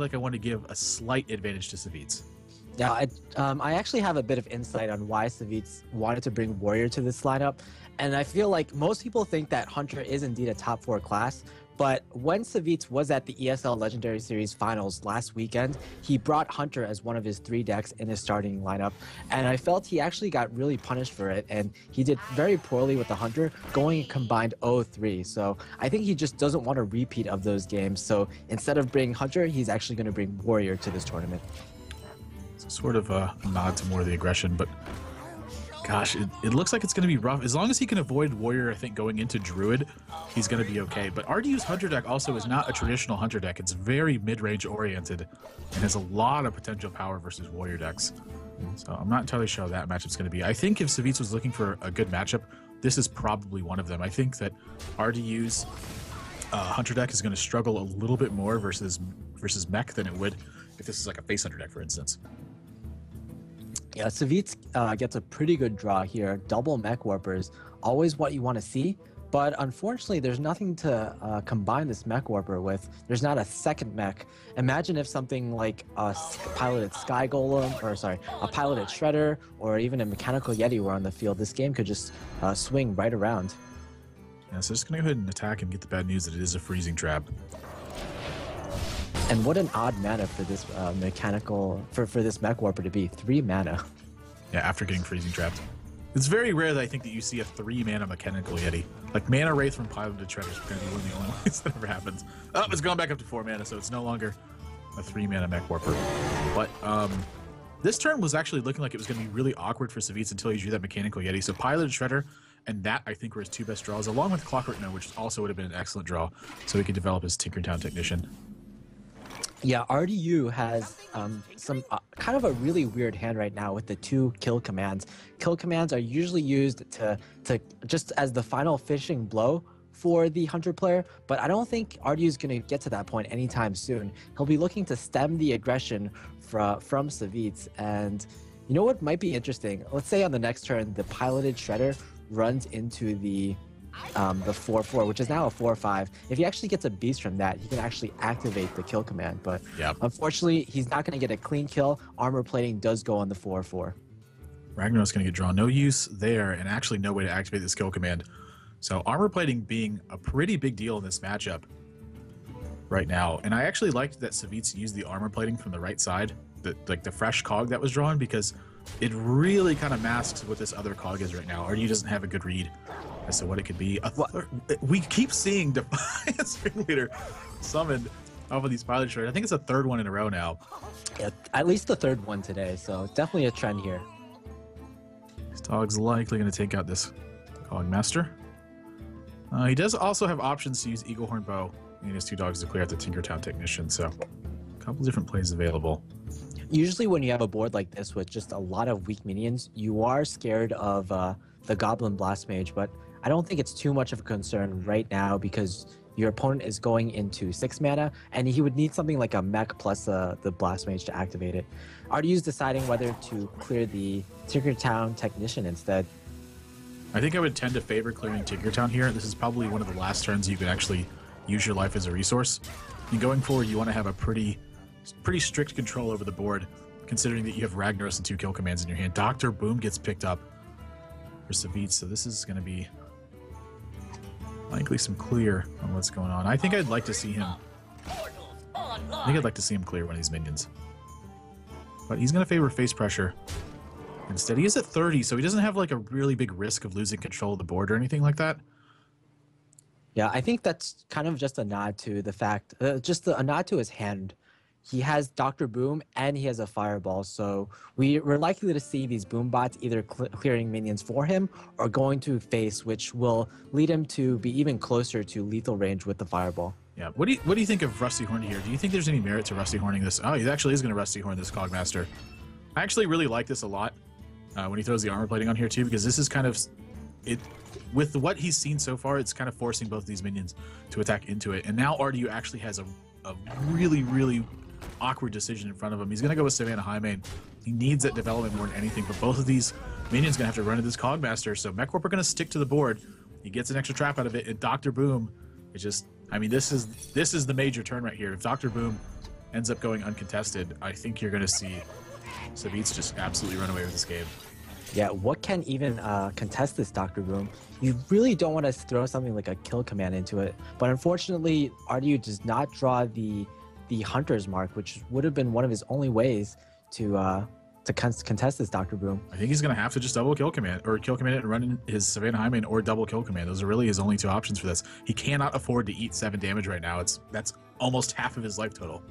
like I want to give a slight advantage to Savjz. Yeah, I actually have a bit of insight on why Savjz wanted to bring Warrior to this lineup, and I feel like most people think that Hunter is indeed a top 4 class, but when Savjz was at the ESL Legendary Series Finals last weekend, he brought Hunter as one of his 3 decks in his starting lineup, and I felt he actually got really punished for it, and he did very poorly with the Hunter, going combined 0-3, so I think he just doesn't want a repeat of those games, so instead of bringing Hunter, he's actually going to bring Warrior to this tournament. Sort of a nod to more of the aggression, but gosh, it looks like it's going to be rough. As long as he can avoid Warrior, I think, going into Druid, he's going to be okay. But RDU's Hunter deck also is not a traditional Hunter deck. It's very mid-range oriented and has a lot of potential power versus Warrior decks. So I'm not entirely sure how that matchup's going to be. I think if Savjz was looking for a good matchup, this is probably one of them. I think that RDU's Hunter deck is going to struggle a little bit more versus Mech than it would if this is like a face Hunter deck, for instance. Yeah, Savjz gets a pretty good draw here. Double Mech Warpers, always what you want to see, but unfortunately there's nothing to combine this Mech Warper with. There's not a second Mech. Imagine if something like a piloted Sky Golem, or sorry, a piloted Shredder, or even a Mechanical Yeti were on the field. This game could just swing right around. Yeah, so just going to go ahead and attack and get the bad news that it is a freezing trap. And what an odd mana for this for this Mech Warper to be 3 mana. Yeah, after getting freezing trapped. It's very rare that I think that you see a 3 mana Mechanical Yeti. Like Mana Wraith from Piloted Shredder is going to be one of the only ways that ever happens. Oh, it's gone back up to 4 mana, so it's no longer a 3 mana Mech Warper. But this turn was actually looking like it was going to be really awkward for Savjz until he drew that Mechanical Yeti. So Piloted Shredder and that, I think, were his 2 best draws, along with Clockwork Note, which also would have been an excellent draw, so he could develop his Tinkertown Technician. Yeah, RDU has some kind of a really weird hand right now with the 2 kill commands. Kill commands are usually used to just as the final finishing blow for the Hunter player, but I don't think RDU is going to get to that point anytime soon. He'll be looking to stem the aggression from Savjz, and you know what might be interesting? Let's say on the next turn, the piloted Shredder runs into the 4/4, which is now a 4/5. If he actually gets a beast from that, he can actually activate the kill command. But unfortunately, he's not going to get a clean kill. Armor plating does go on the 4/4. Ragnarok's going to get drawn. No use there, and actually no way to activate this kill command. So armor plating being a pretty big deal in this matchup right now. And I actually liked that Savjz used the armor plating from the right side, like the fresh cog that was drawn, because it really kind of masks what this other cog is right now. RDU doesn't have a good read as to what it could be. We keep seeing Defiance Ringleader summoned off of these pilot shirts. I think it's a 3rd one in a row now. Yeah, at least the 3rd one today, so definitely a trend here. This dog's likely going to take out this Cog Master. He does also have options to use Eagle Horn Bow and his 2 dogs to clear out the Tinkertown Technician, so a couple different plays available. Usually when you have a board like this with just a lot of weak minions, you are scared of the Goblin Blast Mage, but I don't think it's too much of a concern right now because your opponent is going into 6 mana, and he would need something like a Mech plus the Blast Mage to activate it. RDU's deciding whether to clear the Tinkertown Technician instead. I think I would tend to favor clearing Tinkertown here. This is probably one of the last turns you can actually use your life as a resource. And going forward, you want to have a pretty strict control over the board, considering that you have Ragnaros and 2 kill commands in your hand. Dr. Boom gets picked up for Savjz, so this is going to be likely some clear on what's going on. I think I'd like to see him. Clear one of these minions, but he's going to favor face pressure instead. He is at 30, so he doesn't have like a really big risk of losing control of the board or anything like that. Yeah, I think that's kind of just a nod to the fact, a nod to his hand. He has Dr. Boom and he has a Fireball, so we're likely to see these Boom bots either clearing minions for him or going to face, which will lead him to be even closer to lethal range with the Fireball. Yeah, what do you think of Rusty Horn here? Do you think there's any merit to Rusty Horning this? Oh, he actually is going to Rusty Horn this Cogmaster. I actually really like this a lot when he throws the armor plating on here too, because this is kind of it. With what he's seen so far, it's kind of forcing both these minions to attack into it. And now RDU actually has a really, really awkward decision in front of him. He's going to go with Savannah Highmane. He needs that development more than anything, but both of these minions going to have to run into this Cogmaster. So Mech Warper going to stick to the board. He gets an extra trap out of it, and Dr. Boom is just, I mean, this is the major turn right here. If Dr. Boom ends up going uncontested, I think you're going to see Savjz just absolutely run away with this game. Yeah, what can even contest this Doctor Boom? You really don't want to throw something like a kill command into it, but unfortunately, RDU does not draw the Hunter's Mark, which would have been one of his only ways to contest this Doctor Boom. I think he's going to have to just double kill command, or kill command it and run in his Savannah Hyman, or double kill command. Those are really his only two options for this. He cannot afford to eat 7 damage right now. That's almost half of his life total.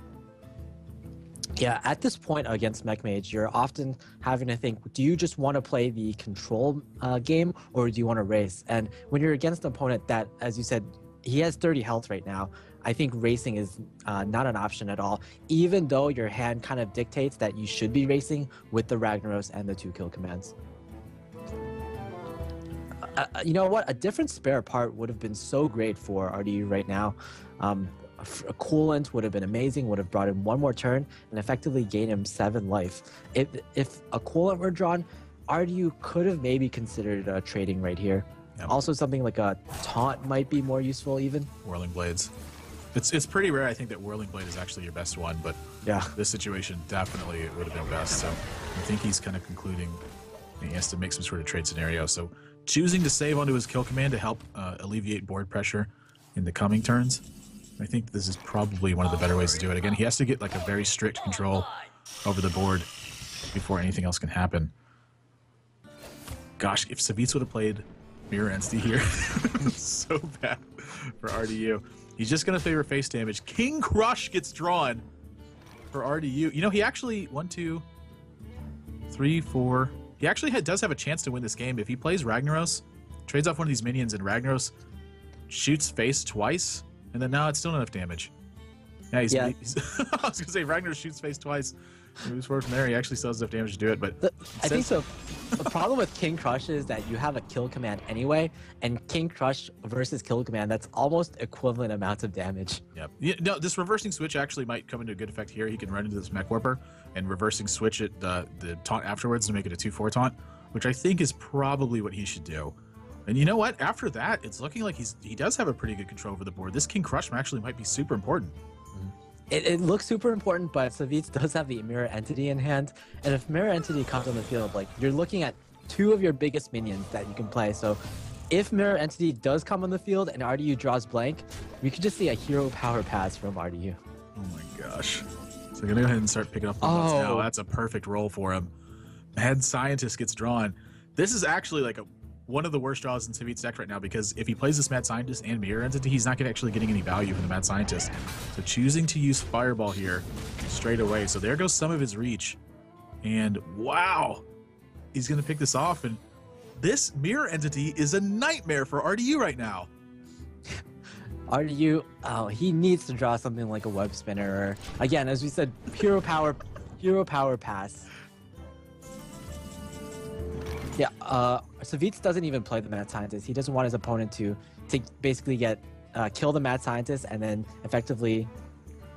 Yeah, at this point against Mech, you're often having to think, do you just want to play the control game, or do you want to race? And when you're against an opponent that, as you said, he has 30 health right now, I think racing is not an option at all, even though your hand kind of dictates that you should be racing with the Ragnaros and the 2 kill commands. You know what? A different spare part would have been so great for RDU right now. A coolant would have been amazing, would have brought him 1 more turn and effectively gained him 7 life. If a coolant were drawn, RDU could have maybe considered trading right here. Yep. Also, something like a taunt might be more useful even. Whirling Blades. It's pretty rare, I think, that Whirling Blade is actually your best one, but yeah, this situation definitely it would have been best. So I think he's kind of concluding he has to make some sort of trade scenario. So choosing to save onto his kill command to help alleviate board pressure in the coming turns. I think this is probably one of the better ways to do it. Again, he has to get like a very strict control over the board before anything else can happen. Gosh, if Savjz would have played Mirror Entity here, so bad for RDU. He's just going to favor face damage. King Crush gets drawn for RDU. You know, he actually, 1, 2, 3, 4. He actually does have a chance to win this game. If he plays Ragnaros, trades off one of these minions, and Ragnaros shoots face twice, and then no, it's still not enough damage. Yeah, he's I was going to say Ragnaros shoots face twice. He moves forward from there. He actually still has enough damage to do it, but I think so. The problem with King Crush is that you have a kill command anyway, and King Crush versus kill command, that's almost equivalent amounts of damage. Yep. Yeah, no, this reversing switch actually might come into good effect here. He can run into this Mech Warper and reversing switch it the taunt afterwards to make it a 2/4 taunt, which I think is probably what he should do. And you know what? After that, it's looking like he does have a pretty good control over the board. This King Crush actually might be super important. It looks super important, but Savjz does have the Mirror Entity in hand, and if Mirror Entity comes on the field, like, you're looking at 2 of your biggest minions that you can play. So if Mirror Entity does come on the field and RDU draws blank, we could just see a hero power pass from RDU. Oh my gosh. So I'm gonna go ahead and start picking up the butts now. That's a perfect roll for him. Mad Scientist gets drawn. This is actually like one of the worst draws in Savjz deck right now, because if he plays this Mad Scientist and Mirror Entity, he's not actually getting any value from the Mad Scientist. So choosing to use Fireball here straight away. So there goes some of his reach. And wow, he's going to pick this off. And this Mirror Entity is a nightmare for RDU right now. RDU, he needs to draw something like a Web Spinner, or, again, as we said, hero power pass. Yeah, Savjz doesn't even play the Mad Scientist. He doesn't want his opponent to basically kill the Mad Scientist and then effectively...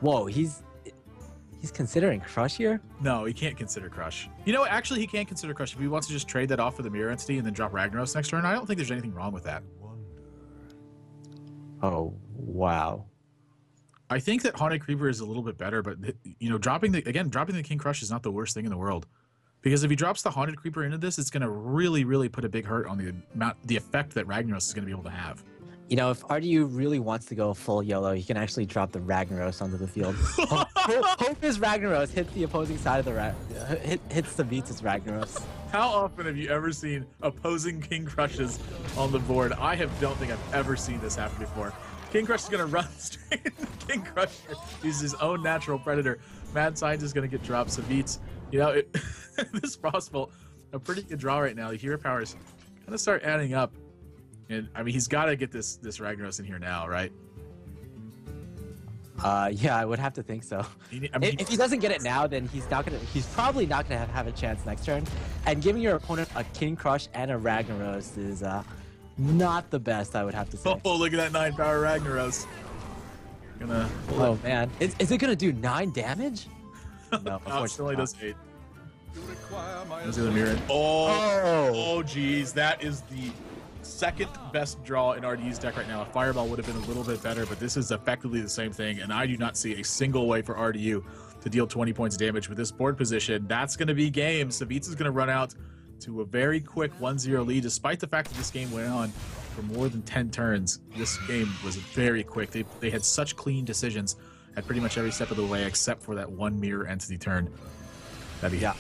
Whoa, he's considering Crush here? No, he can't consider Crush. You know what? Actually, he can't consider Crush. If he wants to just trade that off for the Mirror Entity and then drop Ragnaros next turn, I don't think there's anything wrong with that. Oh, wow. I think that Haunted Creeper is a little bit better, but, you know, dropping the King Crush is not the worst thing in the world. Because if he drops the Haunted Creeper into this, it's going to really, really put a big hurt on the effect that Ragnaros is going to be able to have. You know, if RDU really wants to go full YOLO, he can actually drop the Ragnaros onto the field. Hope his Ragnaros hits the opposing side of the hits the Savjz's Ragnaros. How often have you ever seen opposing King Crushes on the board? Don't think I've ever seen this happen before. King Crush is going to run straight into King Crusher. He's his own natural predator. Mad Scientist is going to get dropped. Savjz, you know, this Frostbolt, a pretty good draw right now. The hero powers kind of start adding up. And, I mean, he's got to get this Ragnaros in here now, right? Yeah, I would have to think so. If he doesn't get it now, then he's probably not gonna have a chance next turn. And giving your opponent a King Crush and a Ragnaros is not the best, I would have to say. Oh, look at that 9 power Ragnaros. Oh man, is it gonna do 9 damage? No, it only does 8. Let's do the mirror. Oh, geez, that is the second best draw in RDU's deck right now. A Fireball would have been a little bit better, but this is effectively the same thing, and I do not see a single way for RDU to deal 20 points of damage with this board position. That's going to be game. Savjz is going to run out to a very quick 1-0 lead, despite the fact that this game went on for more than 10 turns. This game was very quick. They had such clean decisions at pretty much every step of the way, except for that one mirror entity turn. Yeah.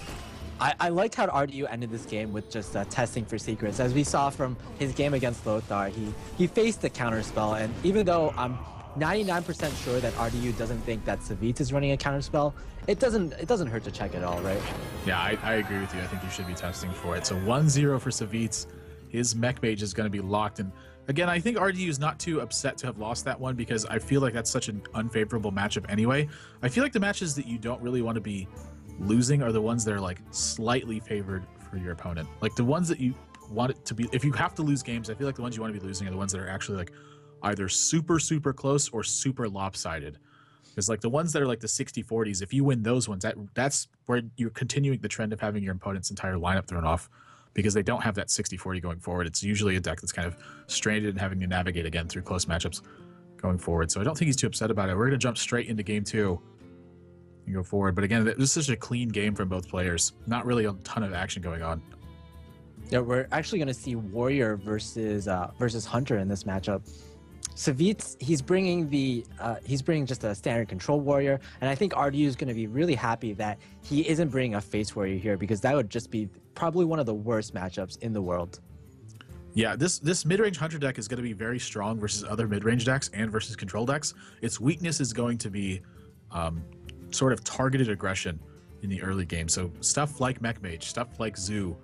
I liked how RDU ended this game with just testing for secrets. As we saw from his game against Lothar, he faced the counterspell, and even though I'm 99% sure that RDU doesn't think that Savjz is running a counterspell, it doesn't hurt to check it all, right? Yeah, I agree with you. I think you should be testing for it. So 1-0 for Savjz. His Mech Mage is going to be locked. And again, I think RDU is not too upset to have lost that one, because I feel like that's such an unfavorable matchup anyway. I feel like the matches that you don't really want to be losing are the ones that are like slightly favored for your opponent. Like the ones that you want it to be, if you have to lose games, I feel like the ones you want to be losing are the ones that are actually like either super close or super lopsided. Because like the ones that are like the 60-40s, if you win those ones, that's where you're continuing the trend of having your opponent's entire lineup thrown off, because they don't have that 60-40 going forward. It's usually a deck that's kind of stranded and having to navigate again through close matchups going forward. So I don't think he's too upset about it. We're going to jump straight into game 2 and go forward. But again, this is such a clean game from both players. Not really a ton of action going on. Yeah, we're actually going to see Warrior versus Hunter in this matchup. Savjz, he's bringing just a standard control warrior, and I think RDU is going to be really happy that he isn't bringing a face warrior here, because that would just be probably one of the worst matchups in the world. Yeah, this mid-range Hunter deck is going to be very strong versus other mid-range decks and versus control decks. Its weakness is going to be sort of targeted aggression in the early game. So stuff like Mech Mage, stuff like Zoo,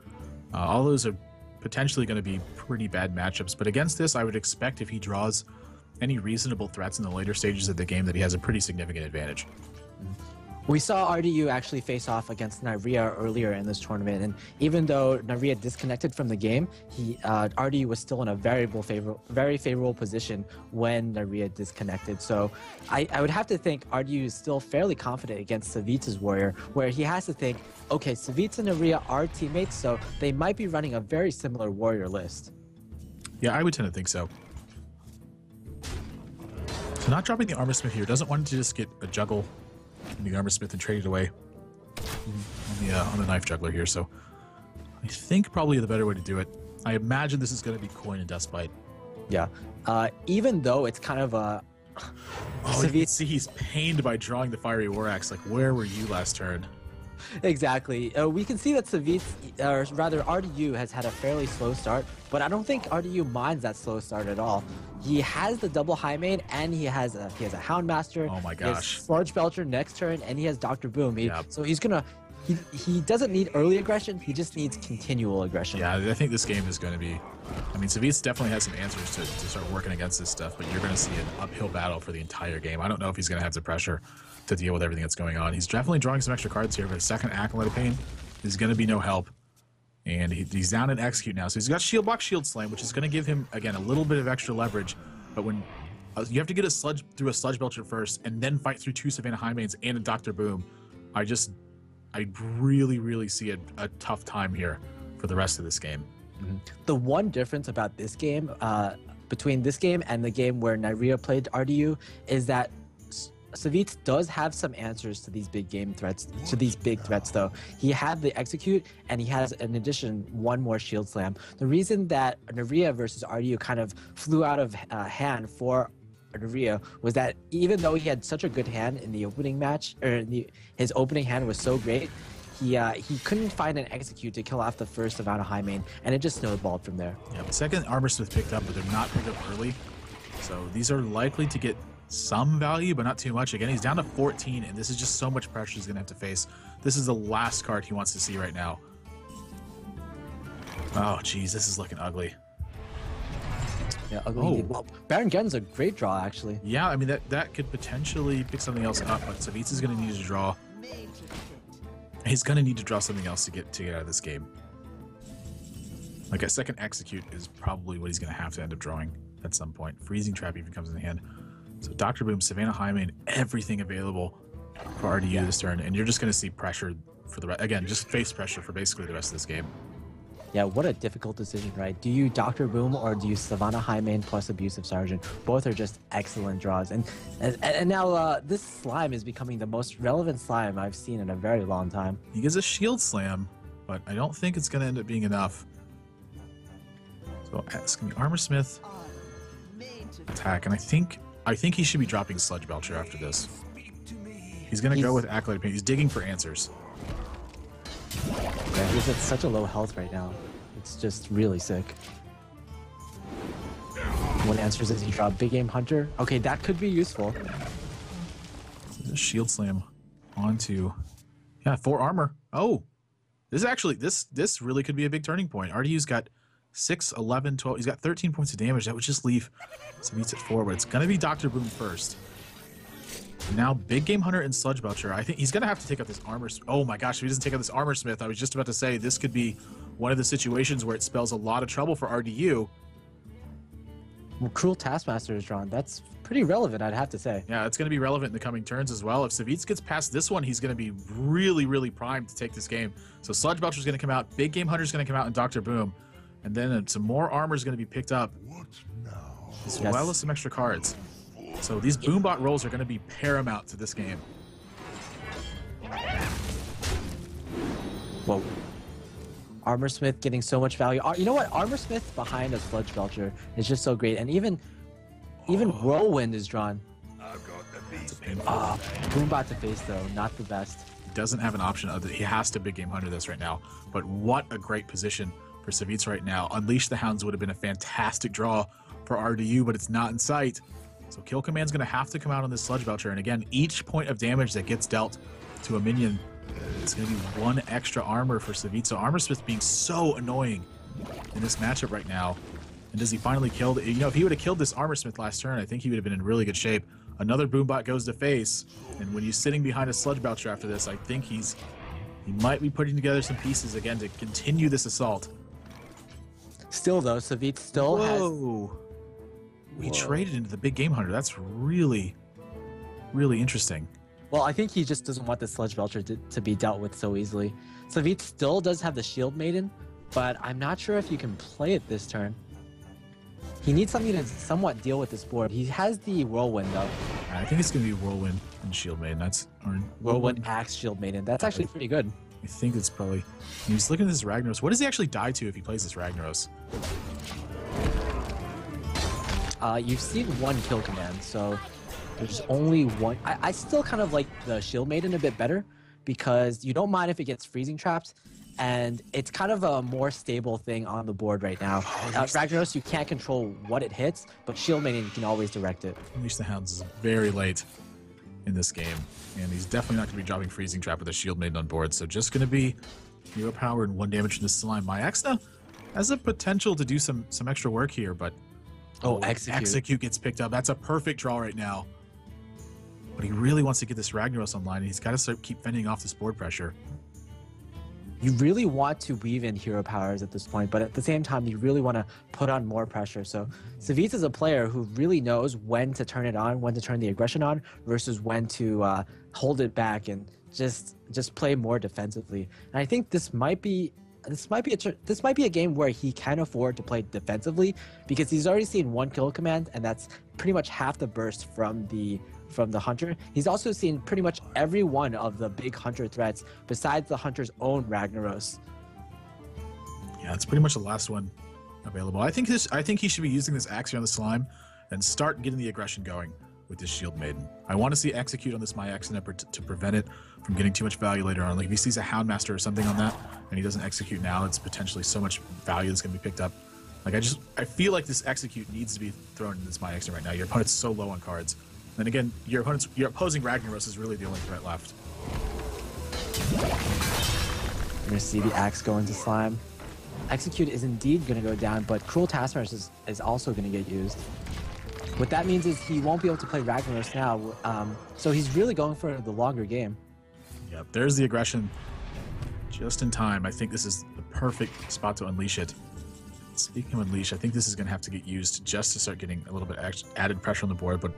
all those are potentially going to be pretty bad matchups. But against this, I would expect if he draws any reasonable threats in the later stages of the game, that he has a pretty significant advantage. We saw RDU actually face off against Nairia earlier in this tournament, and even though Nairia disconnected from the game, RDU was still in a very favorable position when Nairia disconnected. So I would have to think RDU is still fairly confident against Savjz's warrior, where he has to think, okay, Savjz and Nairia are teammates, so they might be running a very similar warrior list. Yeah, I would tend to think so. So not dropping the Armor Smith here, doesn't want to just get a juggle in the Armor Smith and trade it away on the Knife Juggler here. So I think probably the better way to do it. I imagine this is going to be Coin and Dustbite. Yeah, even though it's kind of a... Oh, you can see he's pained by drawing the Fiery War Axe. Like, where were you last turn? Exactly. We can see that Savjz, or rather RDU, has had a fairly slow start, but I don't think RDU minds that slow start at all. He has the double high main, and he has a Houndmaster. Oh my gosh. He has Sludge Belcher next turn, and he has Dr. Boom. So he's gonna... He doesn't need early aggression, he just needs continual aggression. Yeah, I think this game is going to be... I mean, Savjz definitely has some answers to start working against this stuff, but you're going to see an uphill battle for the entire game. I don't know if he's going to have the pressure to deal with everything that's going on. He's definitely drawing some extra cards here, but a second Acolyte of Pain is going to be no help. And he's down in Execute now, so he's got Shield Block, Shield Slam, which is going to give him, again, a little bit of extra leverage. But when you have to get a Sludge through a Sludge Belcher first, and then fight through 2 Savannah Highmains and a Dr. Boom, I really see a tough time here for the rest of this game. The one difference about this game, between this game and the game where Nairia played RDU, is that Savjz does have some answers to these big game threats, though. He had the Execute, and he has, in addition, one more Shield Slam. The reason that Nairia versus RDU kind of flew out of hand for Nairia was that even though he had such a good hand in the opening match, his opening hand was so great, he couldn't find an Execute to kill off the first Savannah Highmain, and it just snowballed from there. Yeah, the second Armor Smith picked up, but they're not picked up early. So these are likely to get some value, but not too much. Again, he's down to 14, and this is just so much pressure he's going to have to face. This is the last card he wants to see right now. Oh, geez, this is looking ugly. Yeah, ugly. Oh. Well, Baron Geddon's a great draw, actually. Yeah, I mean, that could potentially pick something else up, but Savjz is going to need to draw. He's going to need to draw something else to get out of this game. Like a second Execute is probably what he's going to have to end up drawing at some point. Freezing Trap even comes in hand. So Dr. Boom, Savannah Highmain, everything available for RDU this turn, and you're just going to see pressure for again, just face pressure for basically the rest of this game. Yeah, what a difficult decision, right? Do you Dr. Boom or do you Savannah High Main plus Abusive Sergeant? Both are just excellent draws. And now this slime is becoming the most relevant slime I've seen in a very long time. He gets a shield slam, but I don't think it's going to end up being enough. So it's going to be Armor Smith attack, and I think he should be dropping Sludge Belcher after this. He's going to go with Acolyte Paint. He's digging for answers. Yeah, he's at such a low health right now. It's just really sick. What answers does he drop? Big Aim Hunter? Okay, that could be useful. So shield slam onto... Yeah, 4 armor. Oh! This is actually... This really could be a big turning point. RDU's got 6, 11, 12... He's got 13 points of damage. That would just leave Savjz at 4, but it's going to be Dr. Boom first. Now, Big Game Hunter and Sludge Belcher. I think he's going to have to take out this Armor... Oh my gosh, if he doesn't take out this Armor Smith, I was just about to say this could be one of the situations where it spells a lot of trouble for RDU. Well, Cruel Taskmaster is drawn. That's pretty relevant, I'd have to say. Yeah, it's going to be relevant in the coming turns as well. If Savjz gets past this one, he's going to be really, really primed to take this game. So Sludge Belcher is going to come out, Big Game Hunter is going to come out, and Dr. Boom. And then some more armor is going to be picked up, as well as some extra cards. So these Boombot rolls are going to be paramount to this game. Whoa. Armor Smith getting so much value. You know what? Armor Smith behind a Sludge Belcher is just so great. And even Whirlwind is drawn. Boombot to face, though. Not the best. He doesn't have an option. He has to Big Game Hunter this right now. But what a great position for Savjz right now. Unleash the Hounds would have been a fantastic draw for RDU, but it's not in sight. So Kill Command's going to have to come out on this Sludge Belcher. And again, each point of damage that gets dealt to a minion, it's going to be 1 extra armor for Savjz. So Armor Smith being so annoying in this matchup right now. And does he finally kill? You know, if he would have killed this Armor Smith last turn, I think he would have been in really good shape. Another Boombot goes to face. And when he's sitting behind a Sludge Belcher after this, I think he might be putting together some pieces again to continue this assault. Still, though, Savjz still has... We traded into the Big Game Hunter. That's really, really interesting. Well, I think he just doesn't want the Sludge Belcher to be dealt with so easily. Savjz still does have the Shield Maiden, but I'm not sure if you can play it this turn. He needs something to somewhat deal with this board. He has the Whirlwind, though. I think it's going to be Whirlwind and Shield Maiden. Whirlwind, Axe, Shield Maiden. That's actually pretty good. I think it's probably... He's looking at this Ragnaros. What does he actually die to if he plays this Ragnaros? You've seen 1 kill command, so there's only 1. I still kind of like the Shield Maiden a bit better because you don't mind if it gets freezing traps, and it's kind of a more stable thing on the board right now. Ragnaros, you can't control what it hits, but Shield Maiden, you can always direct it. Unleash the Hounds is very late in this game, and he's definitely not going to be dropping freezing trap with a Shield Maiden on board, so just going to be hero power and 1 damage from this slime. My Exna has a potential to do some extra work here, but Execute gets picked up. That's a perfect draw right now. But he really wants to get this Ragnaros online, and he's got to keep fending off this board pressure. You really want to weave in hero powers at this point, but at the same time, you really want to put on more pressure. So Savjz is a player who really knows when to turn it on, when to turn the aggression on, versus when to hold it back and just play more defensively. And I think this might be a game where he can afford to play defensively because he's already seen 1 kill command, and that's pretty much half the burst from the hunter. He's also seen pretty much every one of the big hunter threats besides the hunter's own Ragnaros. Yeah, it's pretty much the last one available. I think he should be using this Axe here on the slime and start getting the aggression going with this Shield Maiden. I want to see Execute on this My Exna to prevent it from getting too much value later on. Like if he sees a Houndmaster or something on that and he doesn't execute now, it's potentially so much value that's going to be picked up. Like I feel like this Execute needs to be thrown in this My Exna right now. Your opponent's so low on cards. And again, your opposing Ragnaros is really the only threat left. We're going to see the Axe go into slime. Execute is indeed going to go down, but Cruel Taskmaster is also going to get used. What that means is he won't be able to play Ragnaros now, so he's really going for the longer game. Yep, there's the aggression just in time. I think this is the perfect spot to unleash it. Speaking of unleash, I think this is going to have to get used just to start getting a little bit added pressure on the board, but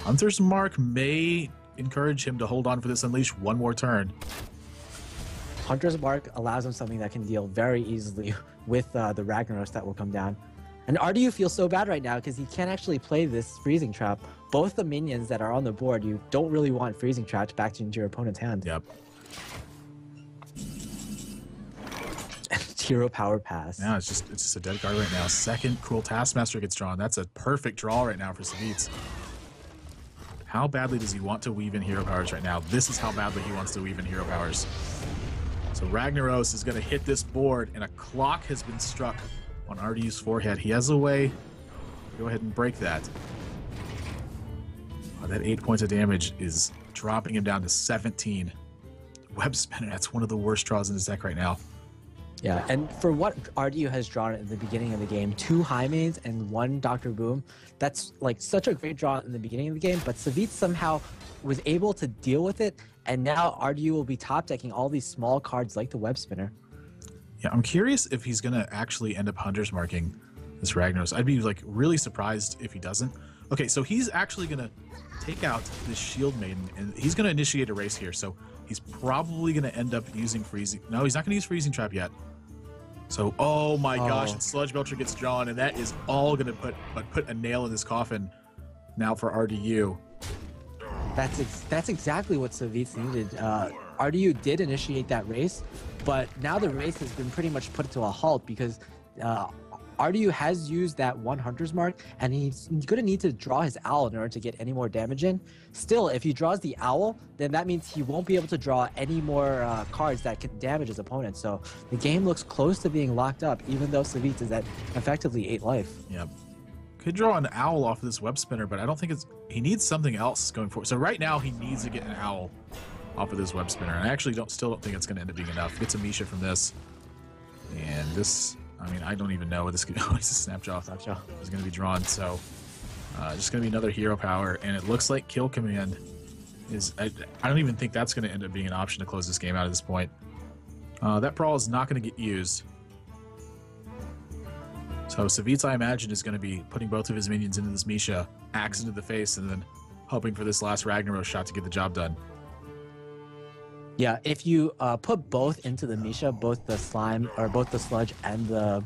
Hunter's Mark may encourage him to hold on for this unleash 1 more turn. Hunter's Mark allows him something that can deal very easily with the Ragnaros that will come down. And RDU feels so bad right now because he can't actually play this Freezing Trap. Both the minions that are on the board, you don't really want Freezing Trapped back into your opponent's hand. Yep. Hero Power Pass. Yeah, it's just a dead card right now. Second Cruel Taskmaster gets drawn. That's a perfect draw right now for Savjz. How badly does he want to weave in hero powers right now? This is how badly he wants to weave in hero powers. So Ragnaros is going to hit this board, and a clock has been struck on RDU's forehead. He has a way to go ahead and break that. Oh, that 8 points of damage is dropping him down to 17. Web Spinner, that's one of the worst draws in his deck right now. Yeah, and for what RDU has drawn at the beginning of the game, 2 High Mains and 1 Dr. Boom, that's like such a great draw in the beginning of the game, but Savjz somehow was able to deal with it, and now RDU will be top decking all these small cards like the Web Spinner. Yeah, I'm curious if he's going to actually end up Hunter's Marking this Ragnaros. I'd be like really surprised if he doesn't. Okay, so he's actually going to take out this Shield Maiden, and he's going to initiate a race here, so he's probably going to end up using Freezing... No, he's not going to use Freezing Trap yet. So, oh my gosh, and Sludge Belcher gets drawn, and that is all going to put a nail in this coffin now for RDU. That's exactly what Savjz needed. RDU did initiate that race, but now the race has been pretty much put to a halt because RDU has used that 1 Hunter's Mark, and he's going to need to draw his Owl in order to get any more damage in. Still, if he draws the Owl, then that means he won't be able to draw any more cards that can damage his opponent. So the game looks close to being locked up, even though Savjz is at effectively 8 life. Yep. Could draw an Owl off of this Web Spinner, but I don't think he needs something else going forward. So right now he needs to get an Owl off of this Web Spinner, and I actually still don't think it's going to end up being enough. Gets a Misha from this, and this, I mean, I don't even know what this could. Oh, it's a Snapjaw. Snapjaw is going to be drawn, so just going to be another hero power, and it looks like Kill Command is. I don't even think that's going to end up being an option to close this game out at this point. That Brawl is not going to get used. So Savjz, I imagine, is going to be putting both of his minions into this Misha, axe into the face, and then hoping for this last Ragnaros shot to get the job done. Yeah, if you put both into the Misha, both the slime or both the sludge and the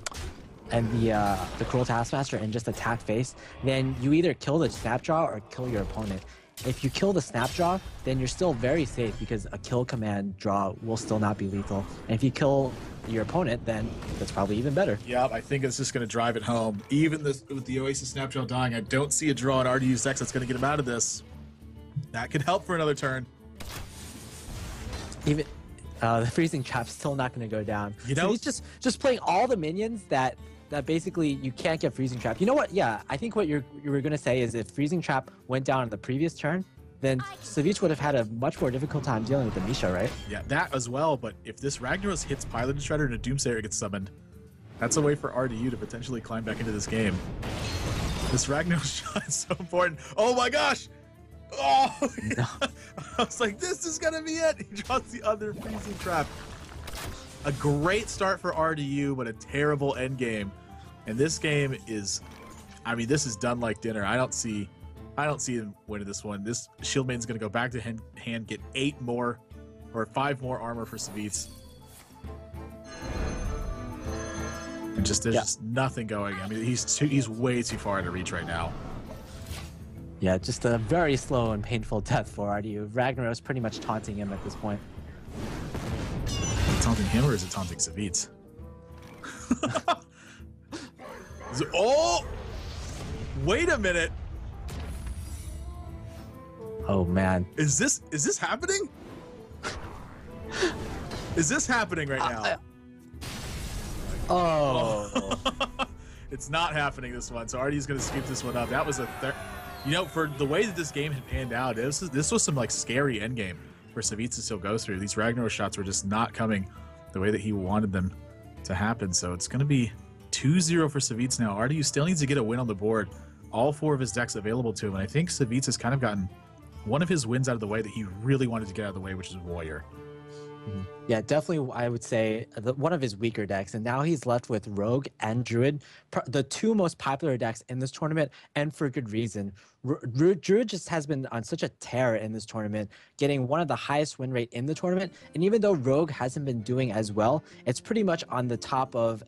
Cruel Taskmaster, and just attack face, then you either kill the Snapjaw or kill your opponent. If you kill the Snapjaw, then you're still very safe because a kill command draw will still not be lethal. And if you kill your opponent, then that's probably even better. Yeah, I think it's just going to drive it home. Even with the Oasis Snapjaw dying, I don't see a draw in RDU's decks that's going to get him out of this. That could help for another turn. Even the Freezing Trap's still not going to go down. You know, so he's just playing all the minions that basically you can't get Freezing Trap. You know what? Yeah, I think what you were going to say is if Freezing Trap went down on the previous turn, then Savjz would have had a much more difficult time dealing with the Misha, right? Yeah, that as well, but if this Ragnaros hits Pilot Shredder and a Doomsayer gets summoned, that's a way for RDU to potentially climb back into this game. This Ragnaros shot is so important. Oh my gosh! Oh! No. I was like, this is gonna be it! He draws the other Freezing Trap. A great start for RDU, but a terrible end game. And this game is, I mean, this is done like dinner. I don't see him winning this one. This Shield Maiden's going to go back to hand, get 5 more armor for Savjz. And there's just nothing going. I mean, he's way too far out of reach right now. Yeah, just a very slow and painful death for RDU. Ragnaros pretty much taunting him at this point. Is it taunting him or is it taunting Savjz? Oh! Wait a minute! Oh man. Is this happening? Is this happening right now? Oh. It's not happening this one, so RDU's gonna scoop this one up. That was you know, for the way that this game had panned out, this was some like scary endgame for Savjz to still go through. These Ragnaros shots were just not coming the way that he wanted them to happen. So it's gonna be 2-0 for Savjz now. RDU still needs to get a win on the board. All 4 of his decks available to him, and I think Savjz has kind of gotten one of his wins out of the way that he really wanted to get out of the way, which is Warrior. Yeah, definitely. I would say one of his weaker decks, and now he's left with Rogue and Druid, the two most popular decks in this tournament, and for good reason. Druid just has been on such a tear in this tournament, getting one of the highest win rate in the tournament. And even though Rogue hasn't been doing as well, it's pretty much on the top of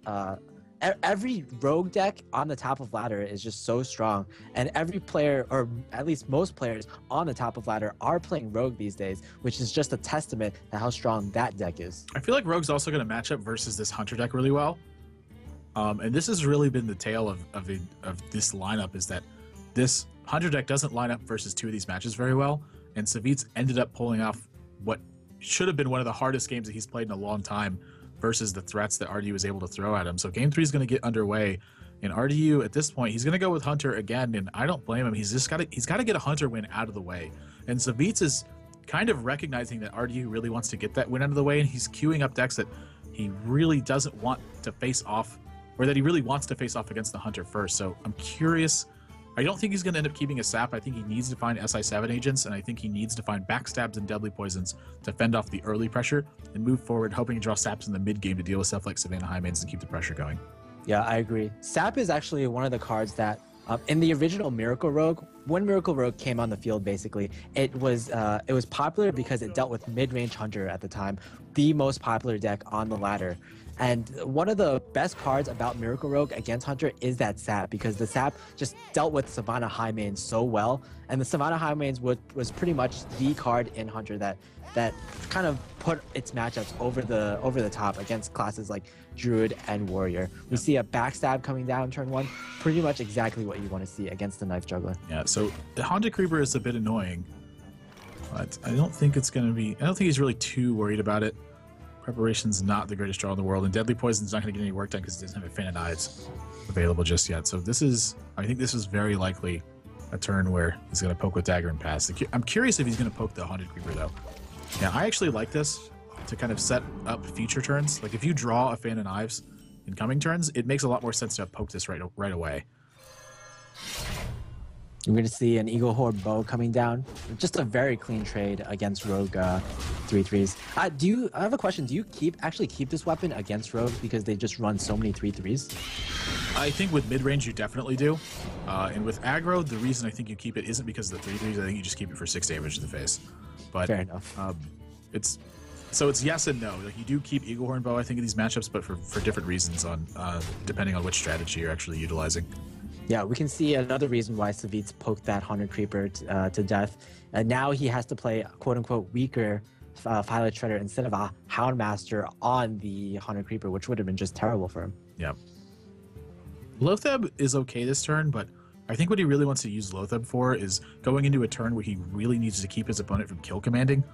every Rogue deck on the top of ladder is just so strong, and every player, or at least most players on the top of ladder, are playing Rogue these days, which is just a testament to how strong that deck is. I feel like Rogue's also going to match up versus this Hunter deck really well. And this has really been the tale of this lineup, is that this Hunter deck doesn't line up versus two of these matches very well, and Savjz ended up pulling off what should have been one of the hardest games that he's played in a long time versus the threats that RDU was able to throw at him. So game 3 is going to get underway, and RDU at this point, he's going to go with Hunter again, and I don't blame him. He's got to get a Hunter win out of the way, and Savjz is kind of recognizing that RDU really wants to get that win out of the way, and he's queuing up decks that he really doesn't want to face off, or that he really wants to face off against the Hunter first. So I'm curious. I don't think he's going to end up keeping a sap. I think he needs to find SI7 agents, and I think he needs to find backstabs and deadly poisons to fend off the early pressure and move forward, hoping to draw saps in the mid game to deal with stuff like Savannah Highmanes and keep the pressure going. Yeah, I agree. Sap is actually one of the cards that in the original Miracle Rogue, when Miracle Rogue came on the field, basically, it was popular because it dealt with mid-range Hunter at the time, the most popular deck on the ladder. And one of the best cards about Miracle Rogue against Hunter is that Sap, because the Sap just dealt with Savannah Highmanes so well, and the Savannah Highmanes was pretty much the card in Hunter that kind of put its matchups over the top against classes like Druid and Warrior. We see a backstab coming down turn 1, pretty much exactly what you want to see against the Knife Juggler. Yeah, so the Haunted Creeper is a bit annoying, but I don't think he's really too worried about it. Preparation's not the greatest draw in the world, and Deadly Poison's not going to get any work done because it doesn't have a Fan of Knives available just yet. So I think this is very likely a turn where he's going to poke with Dagger and pass. I'm curious if he's going to poke the Haunted Creeper, though. Yeah, I actually like this to kind of set up future turns. Like if you draw a Fan of Knives in coming turns, it makes a lot more sense to poke this right away. We're going to see an Eagle Horde Bow coming down. Just a very clean trade against Rogue 3/3s. I have a question. Do you actually keep this weapon against Rogue because they just run so many 3/3s? I think with mid-range you definitely do. And with aggro, the reason I think you keep it isn't because of the 3/3s. I think you just keep it for 6 damage to the face. But fair enough. It's yes and no. Like you do keep Eagle Horn Bow, I think, in these matchups, but for different reasons depending on which strategy you're actually utilizing. Yeah, we can see another reason why Savjz poked that Haunted Creeper to death. And now he has to play quote-unquote weaker Violet Shredder instead of a Houndmaster on the Haunted Creeper, which would have been just terrible for him. Yeah. Lotheb is okay this turn, but I think what he really wants to use Lotheb for is going into a turn where he really needs to keep his opponent from kill commanding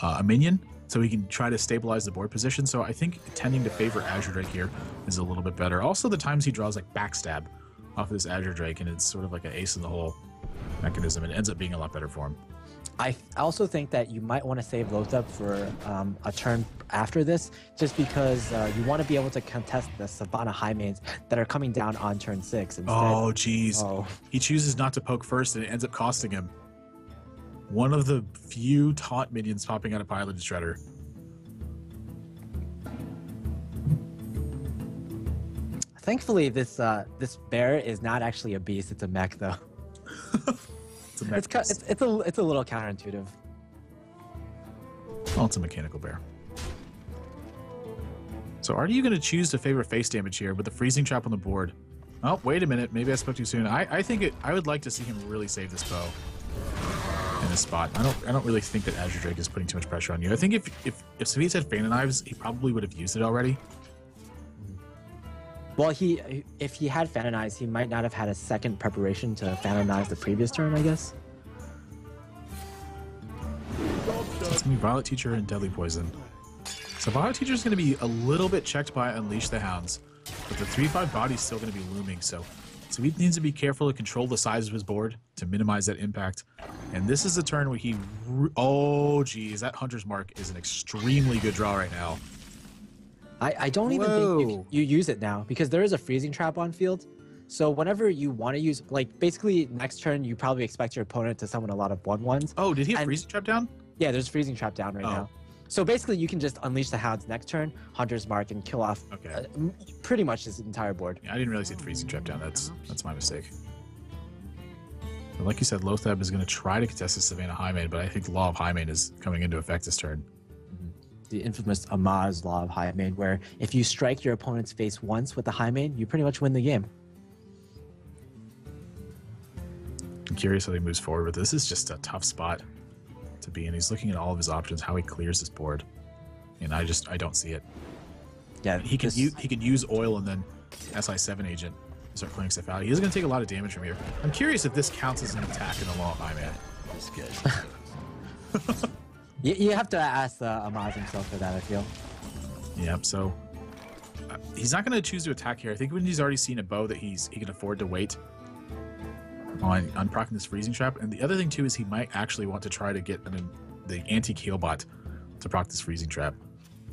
a minion, so he can try to stabilize the board position. So I think tending to favor Azure Drake here is a little bit better. Also, the times he draws like backstab off of this Azure Drake, and it's sort of like an ace in the hole mechanism, and it ends up being a lot better for him. I also think that you might want to save Lotheb for a turn after this, just because you want to be able to contest the Savannah Highmanes that are coming down on turn 6 instead. Oh, geez. He chooses not to poke first, and it ends up costing him one of the few taunt minions popping out of Pilot Shredder. Thankfully, this bear is not actually a beast; it's a mech, though. It's a mech. It's a little counterintuitive. Well, it's a mechanical bear. So, are you going to choose to favor face damage here with the freezing trap on the board? Oh, wait a minute. Maybe I spoke too soon. I would like to see him really save this bow in this spot. I don't really think that Azure Drake is putting too much pressure on you. I think if Savjz had Fan of Knives, he probably would have used it already. Well, if he had Fan of Knives, he might not have had a second preparation to Fan of Knives the previous turn, I guess. It's going to be Violet Teacher and Deadly Poison. So Violet Teacher is going to be a little bit checked by Unleash the Hounds, but the 3/5 body's still going to be looming, so he needs to be careful to control the size of his board to minimize that impact. And this is a turn where he... Oh, geez, that Hunter's Mark is an extremely good draw right now. I don't even think you use it now, because there is a freezing trap on field. So whenever you want to use, like, basically next turn, you probably expect your opponent to summon a lot of 1/1s. Oh, did he have freezing trap down? Yeah, there's freezing trap down right now. So basically, you can just unleash the Hounds next turn, Hunter's Mark, and kill off pretty much his entire board. Yeah, I didn't realize he had freezing trap down. That's my mistake. But like you said, Lothab is going to try to contest the Savannah Highmane, but I think the Law of Highmane is coming into effect this turn. The infamous Amaz Law of Highmane, where if you strike your opponent's face once with the Highmane, you pretty much win the game. I'm curious how he moves forward with this. This is just a tough spot to be in. He's looking at all of his options, how he clears his board, and I don't see it. Yeah, he can use oil and then SI7 agent to start clearing stuff out. He is going to take a lot of damage from here. I'm curious if this counts as an attack in the Law of Highmane. This good. You have to ask Amaz himself for that, I feel. Yep. So he's not going to choose to attack here. I think when he's already seen a bow that he can afford to wait on proccing this freezing trap. And the other thing too is he might actually want to try to get the anti-Keelbot to proc this freezing trap.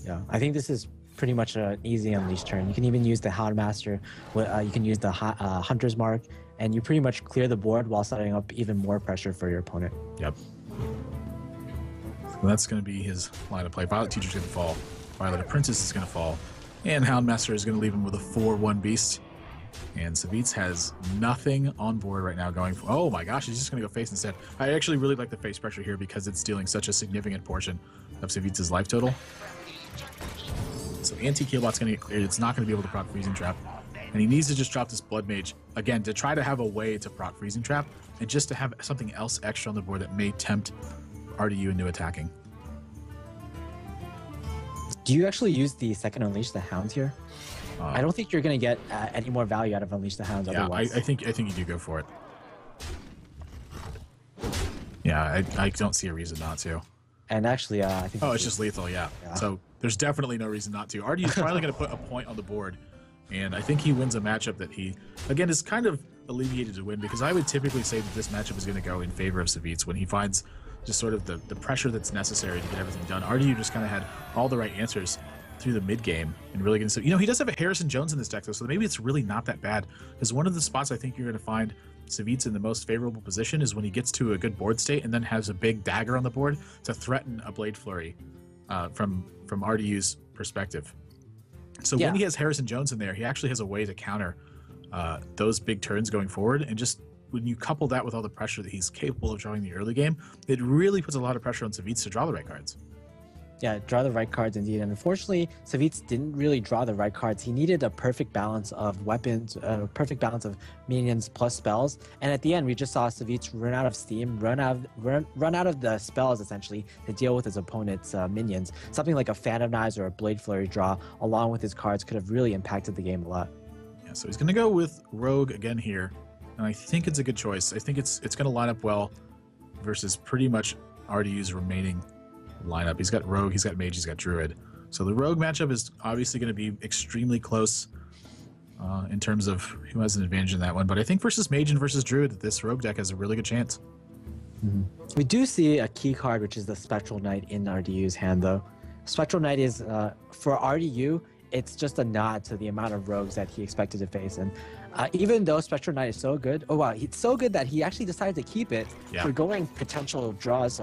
Yeah, I think this is pretty much an easy unleash turn. You can even use the Houndmaster. You can use the Hunter's Mark, and you pretty much clear the board while setting up even more pressure for your opponent. Yep. So that's going to be his line of play. Violet Teacher's going to fall. Violet Princess is going to fall. And Houndmaster is going to leave him with a 4/1 beast. And Savjz has nothing on board right now going for, oh my gosh, he's just going to go face instead. I actually really like the face pressure here because it's dealing such a significant portion of Savjz's life total. So anti-Keelbot's going to get cleared. It's not going to be able to proc Freezing Trap. And he needs to just drop this Blood Mage, again, to try to have a way to proc Freezing Trap and just to have something else extra on the board that may tempt RDU into attacking. Do you actually use the second Unleash the Hounds here? I don't think you're going to get any more value out of Unleash the Hounds otherwise. I think you do go for it. Yeah, I don't see a reason not to. And actually, I think... Oh, it's just lethal, yeah. So there's definitely no reason not to. RDU is finally going to put a point on the board, and I think he wins a matchup that he, again, is kind of alleviated to win, because I would typically say that this matchup is going to go in favor of Savjz when he finds just sort of the pressure that's necessary to get everything done. RDU just kind of had all the right answers through the mid game and really getting, so he does have a Harrison Jones in this deck though, so maybe it's really not that bad, because one of the spots I think you're going to find Savjz in the most favorable position is when he gets to a good board state and then has a big dagger on the board to threaten a Blade Flurry from RDU's perspective. So when he has Harrison Jones in there, he actually has a way to counter those big turns going forward, and just when you couple that with all the pressure that he's capable of drawing in the early game, it really puts a lot of pressure on Savjz to draw the right cards. Yeah, draw the right cards indeed. And unfortunately, Savjz didn't really draw the right cards. He needed a perfect balance of weapons, a perfect balance of minions plus spells. And at the end, we just saw Savjz run out of steam, run out of the spells essentially to deal with his opponent's minions. Something like a Phantom Knives or a Blade Flurry draw, along with his cards, could have really impacted the game a lot. Yeah, so he's going to go with Rogue again here, and I think it's a good choice. I think it's going to line up well versus pretty much RDU's remaining lineup. He's got Rogue, he's got Mage, he's got Druid. So the Rogue matchup is obviously going to be extremely close in terms of who has an advantage in that one. But I think versus Mage and versus Druid, this Rogue deck has a really good chance. Mm-hmm. We do see a key card, which is the Spectral Knight in RDU's hand, though. Spectral Knight is, for RDU, it's just a nod to the amount of rogues that he expected to face. And even though Spectral Knight is so good, it's so good that he actually decided to keep it for going potential draws,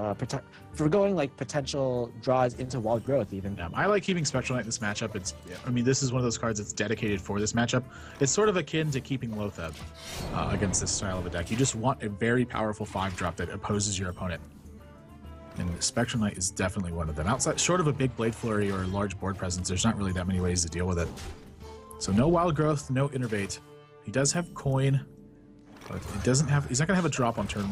potential draws into Wild Growth even. Yeah, I like keeping Spectral Knight in this matchup. This is one of those cards that's dedicated for this matchup. It's sort of akin to keeping Lothab against this style of a deck. You just want a very powerful 5-drop that opposes your opponent. And Spectral Knight is definitely one of them. Outside, short of a big Blade Flurry or a large board presence, there's not really that many ways to deal with it. So no Wild Growth, no Innervate. He does have Coin, but he's not going to have a drop on turn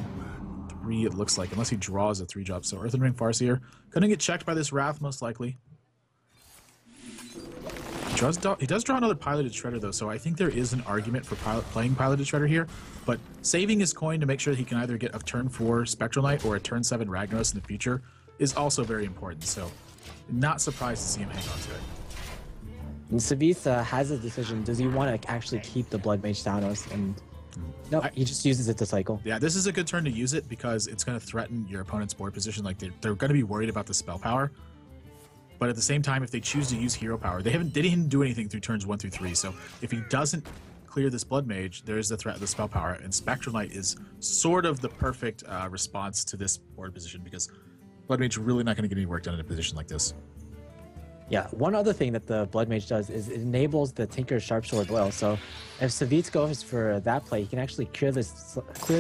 3, it looks like, unless he draws a 3-drop. So Earthen Ring Farseer going to get checked by this Wrath, most likely. He does draw another Piloted Shredder, though, so I think there is an argument for playing Piloted Shredder here, but saving his coin to make sure that he can either get a turn 4 Spectral Knight or a turn 7 Ragnaros in the future is also very important, so not surprised to see him hang on to it. And Savjz has a decision. Does he want to actually keep the Blood Mage Thanos? And no, he just uses it to cycle. Yeah, this is a good turn to use it because it's going to threaten your opponent's board position. Like they're going to be worried about the spell power. But at the same time, if they choose to use hero power, they didn't do anything through turns 1 through 3. So if he doesn't clear this Blood Mage, there's the threat of the spell power. And Spectral Knight is sort of the perfect response to this board position because Blood Mage really not going to get any work done in a position like this. Yeah, one other thing that the Blood Mage does is it enables the Tinker's Sharpsword oil. So if Savjz goes for that play, he can actually clear this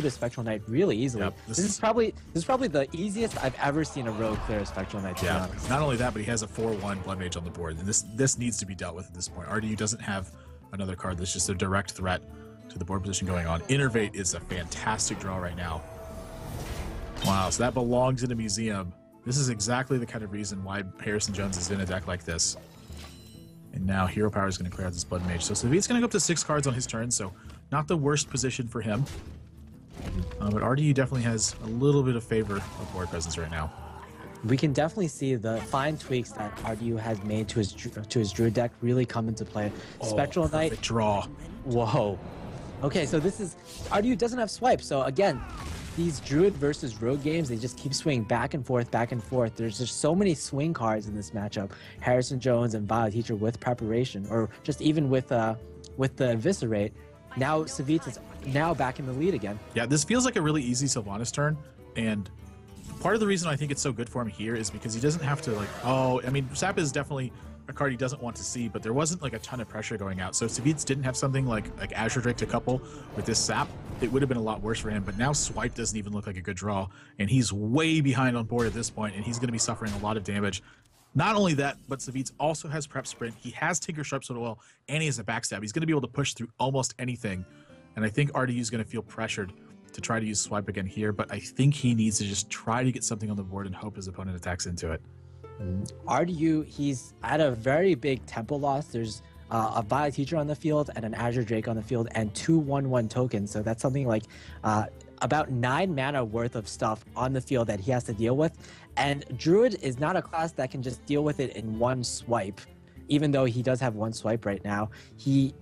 Spectral Knight really easily. Yep, this is probably the easiest I've ever seen a rogue clear a Spectral Knight. To be honest. Not only that, but he has a 4/1 Blood Mage on the board, and this needs to be dealt with at this point. RDU doesn't have another card that's just a direct threat to the board position going on. Innervate is a fantastic draw right now. Wow, so that belongs in a museum. This is exactly the kind of reason why Harrison Jones is in a deck like this. And now Hero Power is going to clear out this Blood Mage. So Savjz going to go up to 6 cards on his turn, so not the worst position for him. But RDU definitely has a little bit of favor of board presence right now. We can definitely see the fine tweaks that RDU has made to his Druid deck really come into play. Spectral Knight. Draw. Whoa. Okay, so this is... RDU doesn't have swipe, so again... These Druid versus Rogue games, they just keep swinging back and forth, back and forth. There's just so many swing cards in this matchup. Harrison Jones and Violet Teacher with preparation, or just even with the Eviscerate. Now Savjz is now back in the lead again. Yeah, this feels like a really easy Sylvanas turn, and part of the reason I think it's so good for him here is because he doesn't have to I mean, Sap is definitely a card he doesn't want to see, but there wasn't like a ton of pressure going out. So if Savjz didn't have something like Azure Drake to couple with this Sap, it would have been a lot worse for him. But now Swipe doesn't even look like a good draw, and he's way behind on board at this point, and he's going to be suffering a lot of damage. Not only that, but Savjz also has Prep Sprint. He has Tinker Sharpsword Oil, and he has a Backstab. He's going to be able to push through almost anything, and I think RDU is going to feel pressured to try to use Swipe again here, but I think he needs to just try to get something on the board and hope his opponent attacks into it. RDU, he's at a very big tempo loss. There's a Violet Teacher on the field and an Azure Drake on the field and 2 1/1 tokens. So that's something like about 9 mana worth of stuff on the field that he has to deal with. And Druid is not a class that can just deal with it in one swipe, even though he does have one swipe right now. He's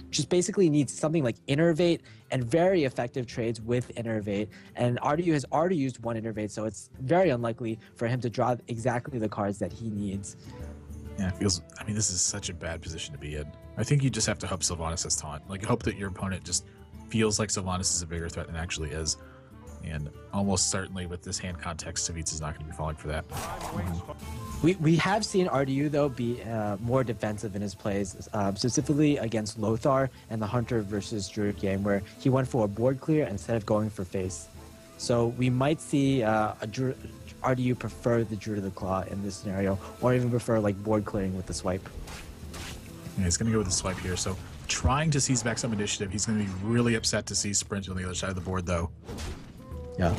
just basically needs something like Innervate and very effective trades with Innervate. And RDU has already used one Innervate, so it's very unlikely for him to draw exactly the cards that he needs. Yeah, it feels... I mean, this is such a bad position to be in. I think you just have to hope Sylvanas has taunt. Like, hope that your opponent just feels like Sylvanas is a bigger threat than it actually is. And almost certainly with this hand context, Savjz is not going to be falling for that. We have seen RDU, though, be more defensive in his plays, specifically against Lothar and the Hunter versus Druid game, where he went for a board clear instead of going for face. So we might see RDU prefer the Druid of the Claw in this scenario, or even prefer like board clearing with the swipe. Yeah, he's going to go with the swipe here. So trying to seize back some initiative. He's going to be really upset to see Sprint on the other side of the board, though. Yeah.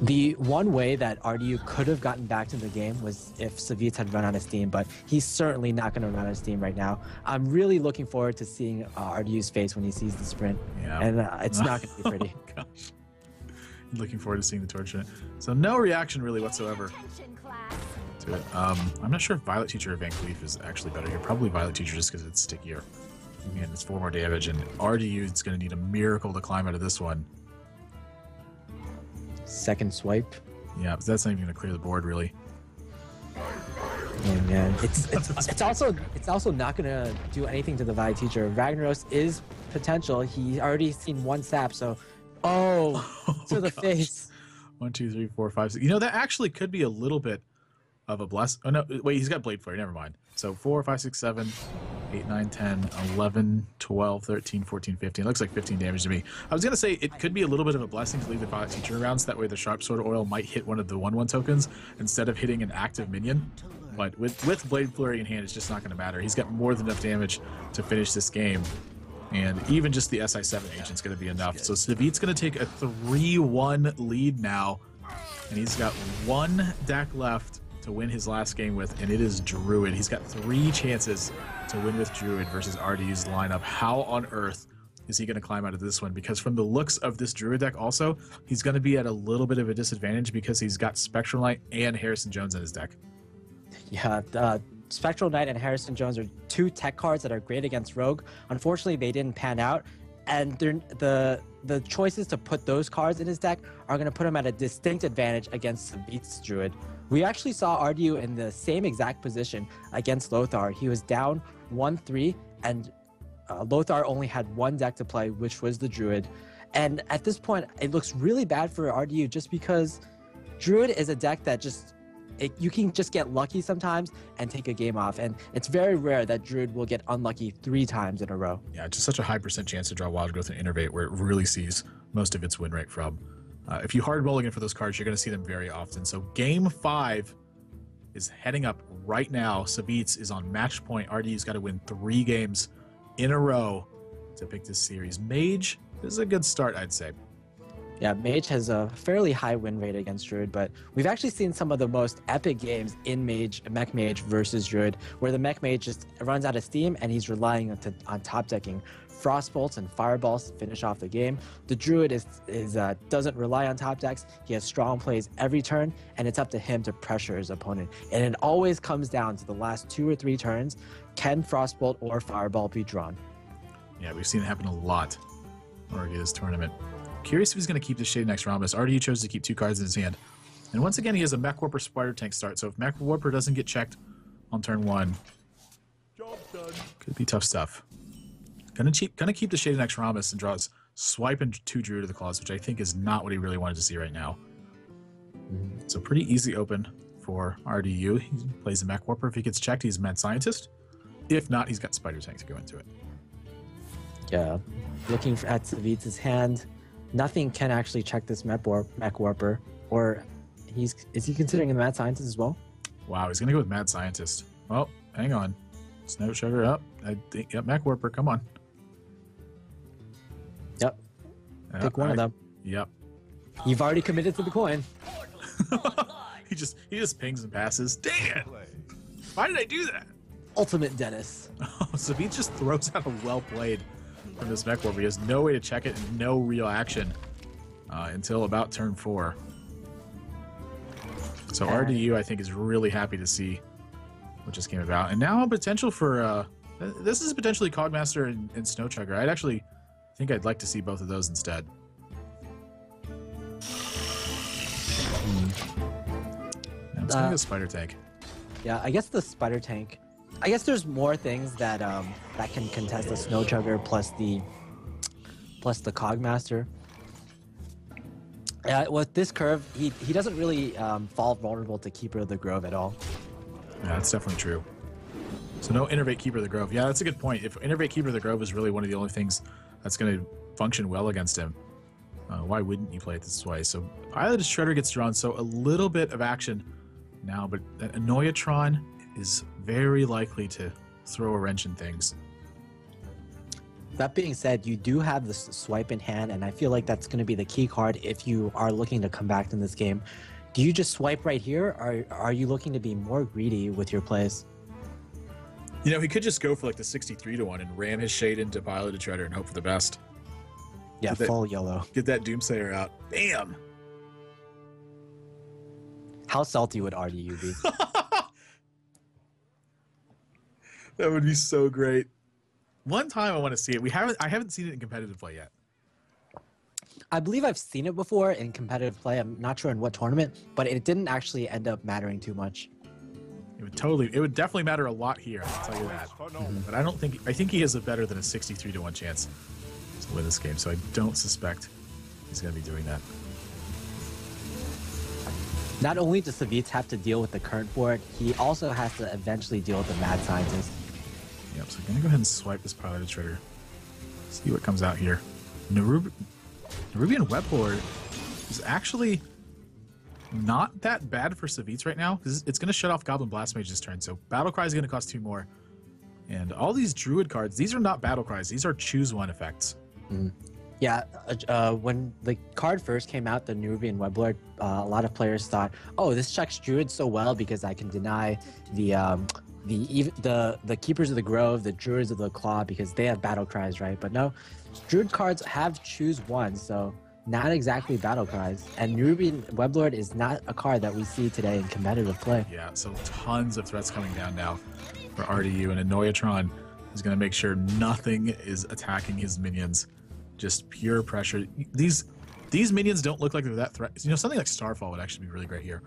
The one way that RDU could have gotten back to the game was if Savjz had run out of steam, but he's certainly not going to run out of steam right now. I'm really looking forward to seeing RDU's face when he sees the sprint, and it's not going to be pretty. Oh, gosh. Looking forward to seeing the torture. So no reaction really whatsoever to it. I'm not sure if Violet Teacher or Van Cleef is actually better here. Probably Violet Teacher just because it's stickier. And it's 4 more damage, and RDU is going to need a miracle to climb out of this one. Second swipe. Yeah, but that's not even going to clear the board, really. Oh, man. It's also not going to do anything to the Violet Teacher. Ragnaros is potential. He already seen one sap, so... to the face. 1, 2, 3, 4, 5, 6. You know, that actually could be a little bit of a bless. Oh, no. Wait, he's got Blade Flare. Never mind. So 4, 5, 6, 7, 8, 9, 10, 11, 12, 13, 14, 15. It looks like 15 damage to me. I was going to say it could be a little bit of a blessing to leave the Violet Teacher around, so that way the Sharp Sword Oil might hit one of the 1/1 tokens instead of hitting an active minion. But with Blade Flurry in hand, it's just not going to matter. He's got more than enough damage to finish this game. And even just the SI7 agent's going to be enough. So Savjz's going to take a 3-1 lead now. And he's got one deck left to win his last game with, and it is Druid. He's got 3 chances to win with Druid versus RDU's lineup. How on earth is he going to climb out of this one? Because from the looks of this Druid deck also, he's going to be at a little bit of a disadvantage because he's got Spectral Knight and Harrison Jones in his deck. Yeah, Spectral Knight and Harrison Jones are 2 tech cards that are great against Rogue. Unfortunately, they didn't pan out, and the choices to put those cards in his deck are going to put him at a distinct advantage against Savjz's Druid. We actually saw RDU in the same exact position against Lothar. He was down 1-3, and Lothar only had one deck to play, which was the Druid. And at this point, it looks really bad for RDU just because Druid is a deck that you can just get lucky sometimes and take a game off, and it's very rare that Druid will get unlucky 3 times in a row. Yeah, just such a high % chance to draw Wild Growth and Innervate where it really sees most of its win rate from. If you hard mulligan for those cards, you're going to see them very often. So game 5 is heading up right now. Savjz is on match point. RDU's got to win 3 games in a row to pick this series. Mage, this is a good start, I'd say. Yeah, Mage has a fairly high win rate against Druid, but we've actually seen some of the most epic games in Mech Mage versus Druid, where the Mech Mage just runs out of steam and he's relying on top decking Frostbolts and Fireballs to finish off the game. The Druid doesn't rely on top decks. He has strong plays every turn, and it's up to him to pressure his opponent. And it always comes down to the last 2 or 3 turns. Can Frostbolt or Fireball be drawn? Yeah, we've seen it happen a lot already this tournament. Curious if he's going to keep the Shady Next Rhombus. RDU chose to keep 2 cards in his hand. And once again, he has a Mech Warper Spider Tank start. So if Mech Warper doesn't get checked on turn 1, could be tough stuff. Gonna keep the Shady Next Rhombus and draws Swipe and 2 Druid of the Claws, which I think is not what he really wanted to see right now. So pretty easy open for RDU. He plays the Mech Warper. If he gets checked, he's Mad Scientist. If not, he's got Spider Tank to go into it. Yeah, looking at Savjz's hand, nothing can actually check this Mech Warper. Or is he considering a Mad Scientist as well? Wow, he's gonna go with Mad Scientist. Well, hang on. Snow Sugar up. I think, yep, Mech Warper, come on. Yep. Pick one of them. Yep. You've already committed to the coin. he just pings and passes. Dang it! Why did I do that? Ultimate Dennis. So he just throws out a well played from this Mech Warper. He has no way to check it and no real action until about turn 4. So RDU, I think, is really happy to see what just came about. And now potential for this is potentially Cogmaster and Snowchugger. I'd actually think I'd like to see both of those instead. Yeah, let's go Spider Tank. Yeah, I guess the Spider Tank. I guess there's more things that that can contest the Snowchugger plus the Cogmaster. Yeah, with this curve, he doesn't really fall vulnerable to Keeper of the Grove at all. Yeah, that's definitely true. So no Innervate Keeper of the Grove. Yeah, that's a good point. If Innervate Keeper of the Grove is really one of the only things that's going to function well against him, why wouldn't you play it this way? So Piloted Shredder gets drawn, so a little bit of action now, but that Annoyatron is very likely to throw a wrench in things. That being said, you do have the Swipe in hand, and I feel like that's going to be the key card if you are looking to come back in this game. Do you just swipe right here, or are you looking to be more greedy with your plays? You know, he could just go for like the 63-1 and ram his Shade into Piloted Shredder and hope for the best. Yeah, full yellow. Get that Doomsayer out. Bam! How salty would RDU be? That would be so great. One time I want to see it. I haven't seen it in competitive play yet. I believe I've seen it before in competitive play. I'm not sure in what tournament, but it didn't actually end up mattering too much. It would definitely matter a lot here, I'll tell you that. But I think he has a better than a 63-1 chance to win this game, so I don't suspect he's going to be doing that. Not only does Savjz have to deal with the current board, he also has to eventually deal with the Mad Scientist. Yep, so I'm going to go ahead and swipe this Piloted Shredder. See what comes out here. Nerubian Weblord is actually not that bad for Savjz right now, because it's going to shut off Goblin Blast Mage this turn, so Battle Cry is going to cost 2 more. And all these Druid cards, these are not Battle Cries, these are Choose One effects. Yeah, when the card first came out, the Nerubian Weblord, a lot of players thought, oh, this checks Druid so well because I can deny the Keepers of the Grove, the Druids of the Claw, because they have Battle Cries, right? But no, Druid cards have Choose One, so not exactly Battle Cries. And Nerubian Weblord is not a card that we see today in competitive play. Yeah, so tons of threats coming down now for RDU, and Annoyatron is going to make sure nothing is attacking his minions. Just pure pressure. These minions don't look like they're that threat. You know, something like Starfall would actually be really great here.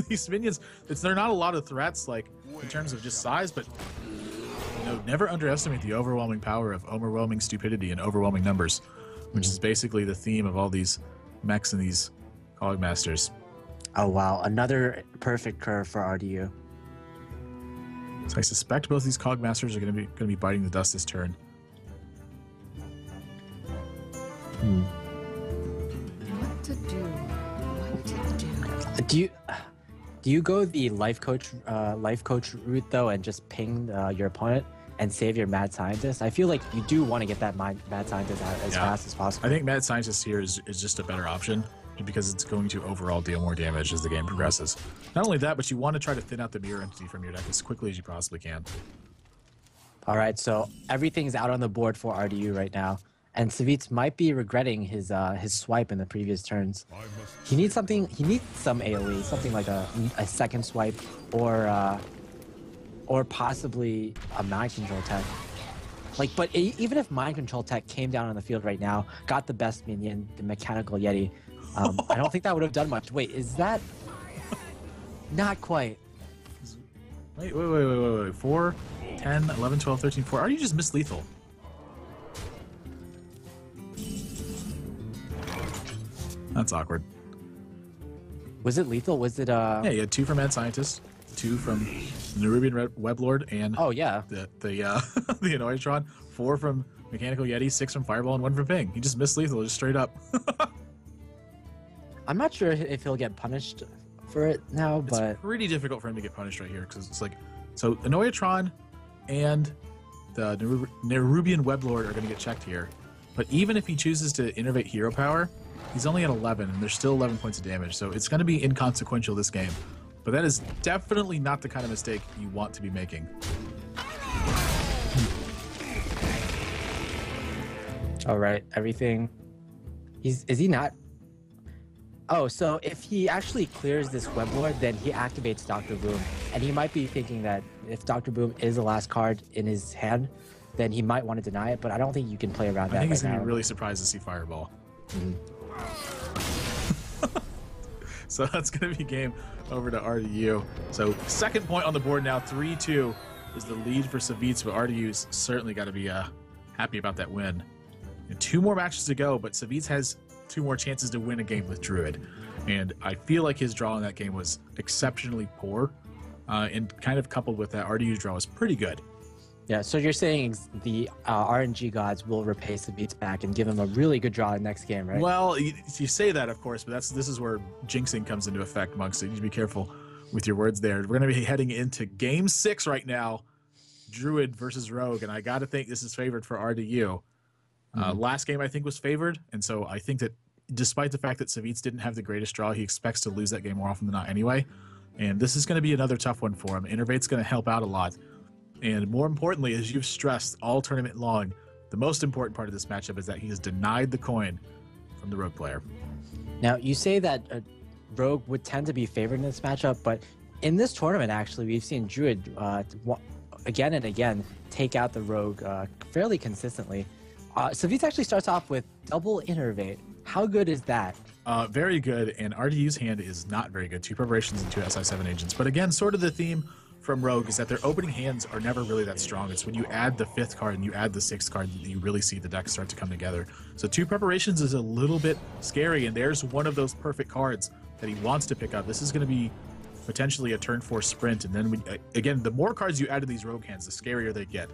These minions, they're not a lot of threats, like in terms of just size, but you know, never underestimate the overwhelming power of overwhelming stupidity and overwhelming numbers, which is basically the theme of all these mechs and these Cogmasters. Oh wow, another perfect curve for RDU. So I suspect both these Cogmasters are going to be biting the dust this turn. What to do? What to do? Do you go the life coach route though and just ping your opponent and save your mad scientist? I feel like you do want to get that mad scientist out as fast as possible. I think mad scientist here is just a better option because it's going to overall deal more damage as the game progresses. Not only that, but you want to try to thin out the mirror entity from your deck as quickly as you possibly can. All right, so everything's out on the board for RDU right now, and Savjz might be regretting his swipe in the previous turns. He needs something. He needs some AOE, something like a second swipe, or possibly a mind control tech. But even if mind control tech came down on the field right now, got the best minion, the mechanical Yeti, I don't think that would have done much. Wait, is that not quite? Wait. 4, 10, 11, 12, 13, 4. Are you just miss lethal? That's awkward. Was it lethal? Was it Yeah, you had 2 from Mad Scientist, 2 from the Nerubian Weblord, and oh yeah, the the Annoyatron, 4 from Mechanical Yeti, 6 from Fireball, and 1 from Ping. He just missed lethal, just straight up. I'm not sure if he'll get punished for it now, but it's pretty difficult for him to get punished right here because it's like, so Annoyatron and the Nerubian Weblord are going to get checked here, but even if he chooses to innervate Hero Power, he's only at 11, and there's still 11 points of damage, so it's going to be inconsequential this game. But that is definitely not the kind of mistake you want to be making. all right, everything. Is he not? Oh, so if he actually clears this Weblord, then he activates Dr. Boom, and he might be thinking that if Dr. Boom is the last card in his hand, then he might want to deny it. But I don't think you can play around that. I think he's right going to now. be really surprised to see Fireball. So that's going to be game over to RDU. So second point on the board now, 3-2 is the lead for Savjz, but RDU's certainly got to be happy about that win. And 2 more matches to go, but Savjz has 2 more chances to win a game with Druid. And I feel like his draw in that game was exceptionally poor, and kind of coupled with that, RDU's draw was pretty good. Yeah, so you're saying the RNG gods will repay Savjz back and give him a really good draw in the next game, right? Well, you say that, of course, but this is where jinxing comes into effect, Monk, so you need to be careful with your words there. We're going to be heading into Game 6 right now, Druid versus Rogue, and I got to think this is favored for RDU. Last game, I think, was favored, and so I think that despite the fact that Savjz didn't have the greatest draw, he expects to lose that game more often than not anyway, and this is going to be another tough one for him. Innervate's going to help out a lot. And more importantly, as you've stressed all tournament long, the most important part of this matchup is that he has denied the coin from the Rogue player. Now, you say that Rogue would tend to be favored in this matchup, but in this tournament, actually, we've seen Druid again and again take out the Rogue fairly consistently. Savjz actually starts off with double Innervate. How good is that? Very good, and RDU's hand is not very good. 2 preparations and 2 SI7 agents. But again, sort of the theme from Rogue is that their opening hands are never really that strong. It's when you add the 5th card and you add the 6th card that you really see the deck start to come together. So 2 preparations is a little bit scary, and there's one of those perfect cards that he wants to pick up. This is going to be potentially a turn 4 sprint, and then again, the more cards you add to these Rogue hands, the scarier they get.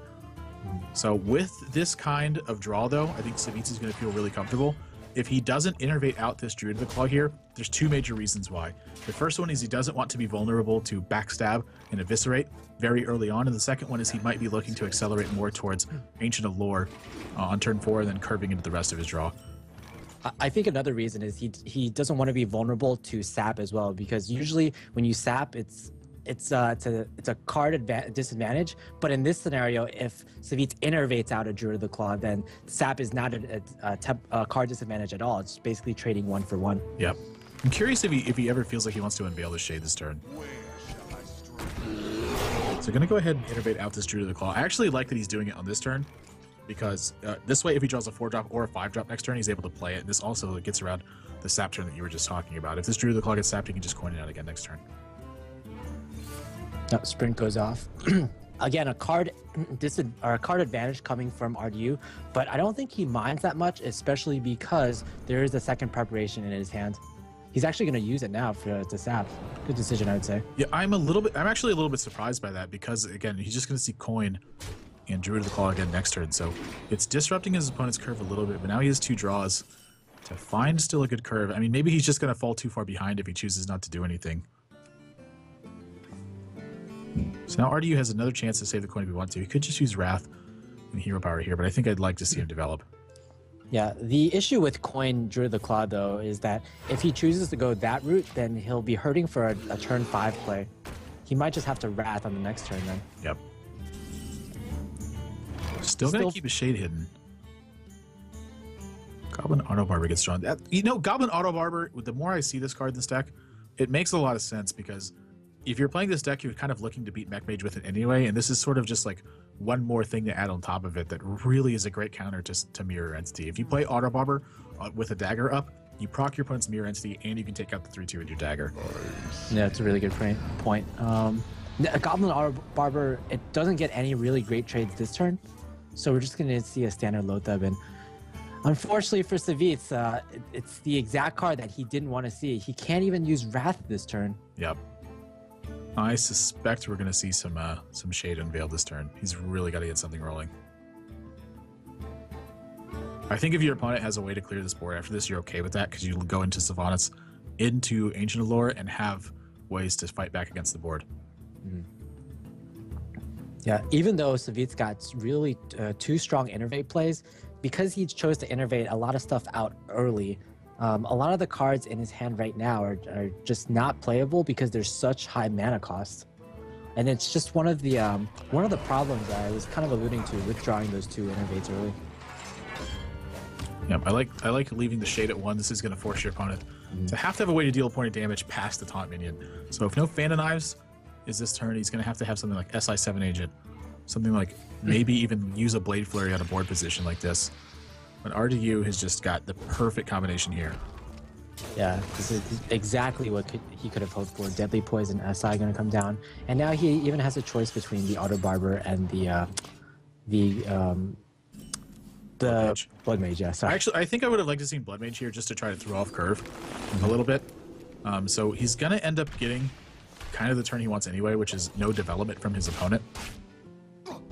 So with this kind of draw, though, I think Savjz is going to feel really comfortable. If he doesn't innervate out this Druid of the Claw here, there's 2 major reasons why. The first one is he doesn't want to be vulnerable to backstab and eviscerate very early on, and the second one is he might be looking to accelerate more towards Ancient of Lore on turn 4 and then curving into the rest of his draw. I think another reason is he doesn't want to be vulnerable to sap as well, because usually when you sap, it's a card disadvantage, but in this scenario, if Savjz innervates out a Druid of the Claw, then sap is not a card disadvantage at all. It's basically trading 1 for 1. Yep. I'm curious if he ever feels like he wants to unveil the Shade this turn. So going to go ahead and innervate out this Druid of the Claw. I actually like that he's doing it on this turn, because this way, if he draws a 4-drop or a 5-drop next turn, he's able to play it. This also gets around the sap turn that you were just talking about. If this Druid of the Claw gets sapped, he can just coin it out again next turn. Sprint goes off. Again, a card advantage coming from RDU, but I don't think he minds that much, especially because there is a second preparation in his hand. He's actually going to use it now for to sap. Good decision, I would say. Yeah, I'm actually a little bit surprised by that because again, he's just going to see coin and Druid of the Claw again next turn. So it's disrupting his opponent's curve a little bit, but now he has 2 draws to find still a good curve. I mean, maybe he's just going to fall too far behind if he chooses not to do anything. So now RDU has another chance to save the coin if he wants to. He could just use Wrath and Hero Power here, but I think I'd like to see him develop. Yeah, the issue with coin Druid of the Claw, though, is that if he chooses to go that route, then he'll be hurting for a turn 5 play. He might just have to Wrath on the next turn then. Yep. Still going to keep his Shade hidden. Goblin Auto Barber gets drawn. You know, Goblin Auto Barber, the more I see this card in this deck, it makes a lot of sense because if you're playing this deck, you're kind of looking to beat Mech Mage with it anyway, and this is sort of just like one more thing to add on top of it that really is a great counter to Mirror Entity. If you play Auto Barber with a dagger up, you proc your opponent's Mirror Entity, and you can take out the 3/2 with your dagger. Yeah, it's a really good point. Goblin Auto Barber, it doesn't get any really great trades this turn, so we're just going to see a standard Lothab, and unfortunately for Savjz, it's the exact card that he didn't want to see. He can't even use Wrath this turn. Yep. I suspect we're going to see some Shade unveiled this turn. He's really got to get something rolling. I think if your opponent has a way to clear this board after this, you're okay with that because you go into Sylvanas, into Ancient Allure, and have ways to fight back against the board. Mm. Yeah, even though Savjz got really 2 strong innervate plays, because he chose to innervate a lot of stuff out early, a lot of the cards in his hand right now are just not playable because there's such high mana cost. And it's just one of the problems that I was kind of alluding to with drawing those 2 innervates early. Yep, I like leaving the Shade at 1. This is going to force your opponent to have a way to deal a point of damage past the taunt minion. So if no Fan of Knives is this turn, he's going to have something like SI7 Agent. Something like maybe even use a Blade Flurry out of board position like this. But RDU has just got the perfect combination here. Yeah, this is exactly what he could have hoped for. Deadly Poison, SI going to come down. And now he even has a choice between the Auto Barber and the Blood Mage. Yeah, sorry. Actually, I think I would have liked to see Blood Mage here just to try to throw off curve a little bit. So he's going to end up getting kind of the turn he wants anyway, which is no development from his opponent.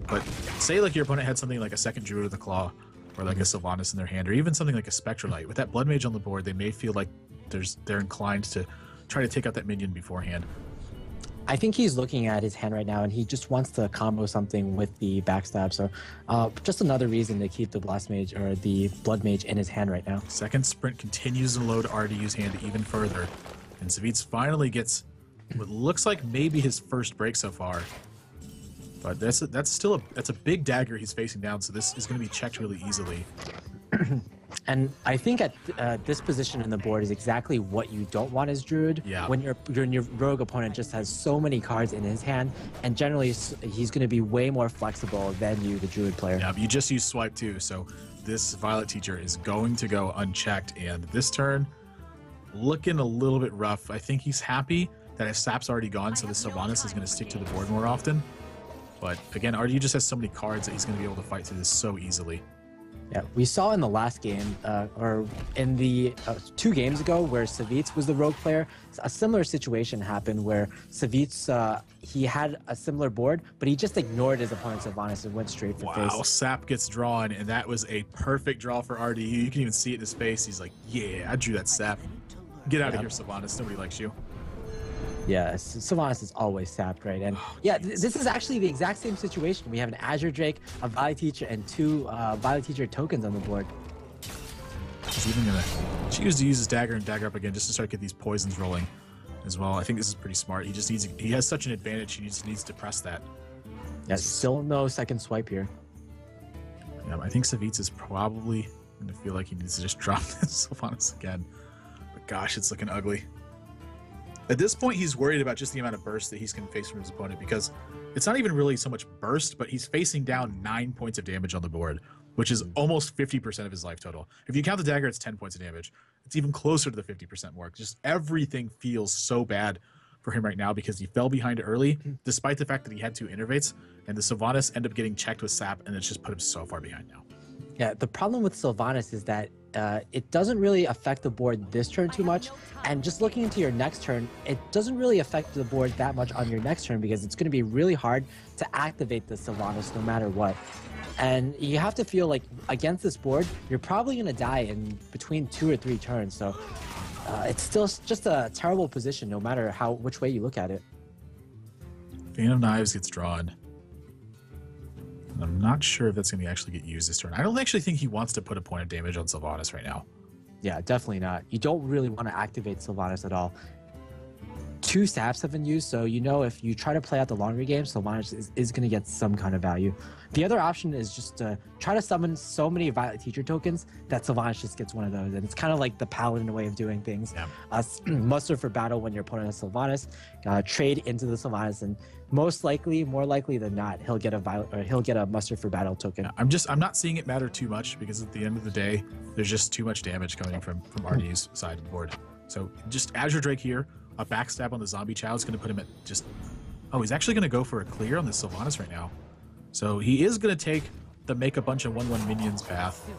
But say like your opponent had something like a second Druid of the Claw, or like a Sylvanas in their hand, or even something like a Spectralite. With that Blood Mage on the board, they may feel like they're inclined to try to take out that minion beforehand. I think he's looking at his hand right now, and he just wants to combo something with the backstab. So just another reason to keep the Blast Mage or the Blood Mage in his hand right now. Second Sprint continues to load RDU's hand even further, and Savjz finally gets what looks like maybe his first break so far. But that's a big dagger he's facing down, so this is going to be checked really easily. And I think at this position in the board is exactly what you don't want as Druid. Yeah. When your rogue opponent just has so many cards in his hand, and generally he's going to be way more flexible than you, the Druid player. Yeah, but you just use swipe too, so this Violet Teacher is going to go unchecked, and this turn, looking a little bit rough. I think he's happy that his sap's already gone, so the Sylvanas is going to stick to the board more often. But again, RDU just has so many cards that he's going to be able to fight through this so easily. Yeah, we saw in the last game, or in the 2 games ago, where Savjz was the rogue player, a similar situation happened where Savjz, he had a similar board, but he just ignored his opponent's Sylvanas and went straight for face. Wow, sap gets drawn, and that was a perfect draw for RDU. You can even see it in his face. He's like, yeah, I drew that sap. Get out of here, Sylvanas. Nobody likes you. Yeah, Sylvanas is always sapped, right? And yeah, this is actually the exact same situation. We have an Azure Drake, a Violet Teacher, and 2 Violet Teacher tokens on the board. He's even gonna choose to use his dagger and dagger up again just to start to get these poisons rolling as well. I think this is pretty smart. He just needs, he has such an advantage. He needs to press that. Yeah, still no second swipe here. Yeah, I think Savjz is probably gonna feel like he needs to just drop this Sylvanas again. But gosh, it's looking ugly. At this point, he's worried about just the amount of burst that he's going to face from his opponent, because it's not even really so much burst, but he's facing down 9 points of damage on the board, which is almost 50% of his life total. If you count the dagger, it's 10 points of damage. It's even closer to the 50% mark. Just everything feels so bad for him right now because he fell behind early, despite the fact that he had 2 innervates, and the Sylvanas end up getting checked with sap, and it's just put him so far behind now. Yeah, the problem with Sylvanas is that it doesn't really affect the board this turn too much. And just looking into your next turn, it doesn't really affect the board that much on your next turn because it's going to be really hard to activate the Sylvanas no matter what. And you have to feel like against this board, you're probably going to die in between 2 or 3 turns. So it's still just a terrible position no matter which way you look at it. Vein of Knives gets drawn. And I'm not sure if that's going to actually get used this turn. I don't actually think he wants to put a point of damage on Sylvanas right now. Yeah, definitely not. You don't really want to activate Sylvanas at all. 2 saps have been used, so you know if you try to play out the longer game, Sylvanas is going to get some kind of value. The other option is just to try to summon so many Violet Teacher tokens that Sylvanas just gets one of those. And it's kind of like the Paladin way of doing things. Yeah. Muster for battle when your opponent has Sylvanas, trade into the Sylvanas, and more likely than not, he'll get a Muster for battle token. Yeah, I'm not seeing it matter too much because at the end of the day, there's just too much damage coming from RDU's side of the board. So just Azure Drake here, a backstab on the Zombie Chow is going to put him at just... Oh, he's actually going to go for a clear on the Sylvanas right now. So he is going to take the make a bunch of 1/1 minions path.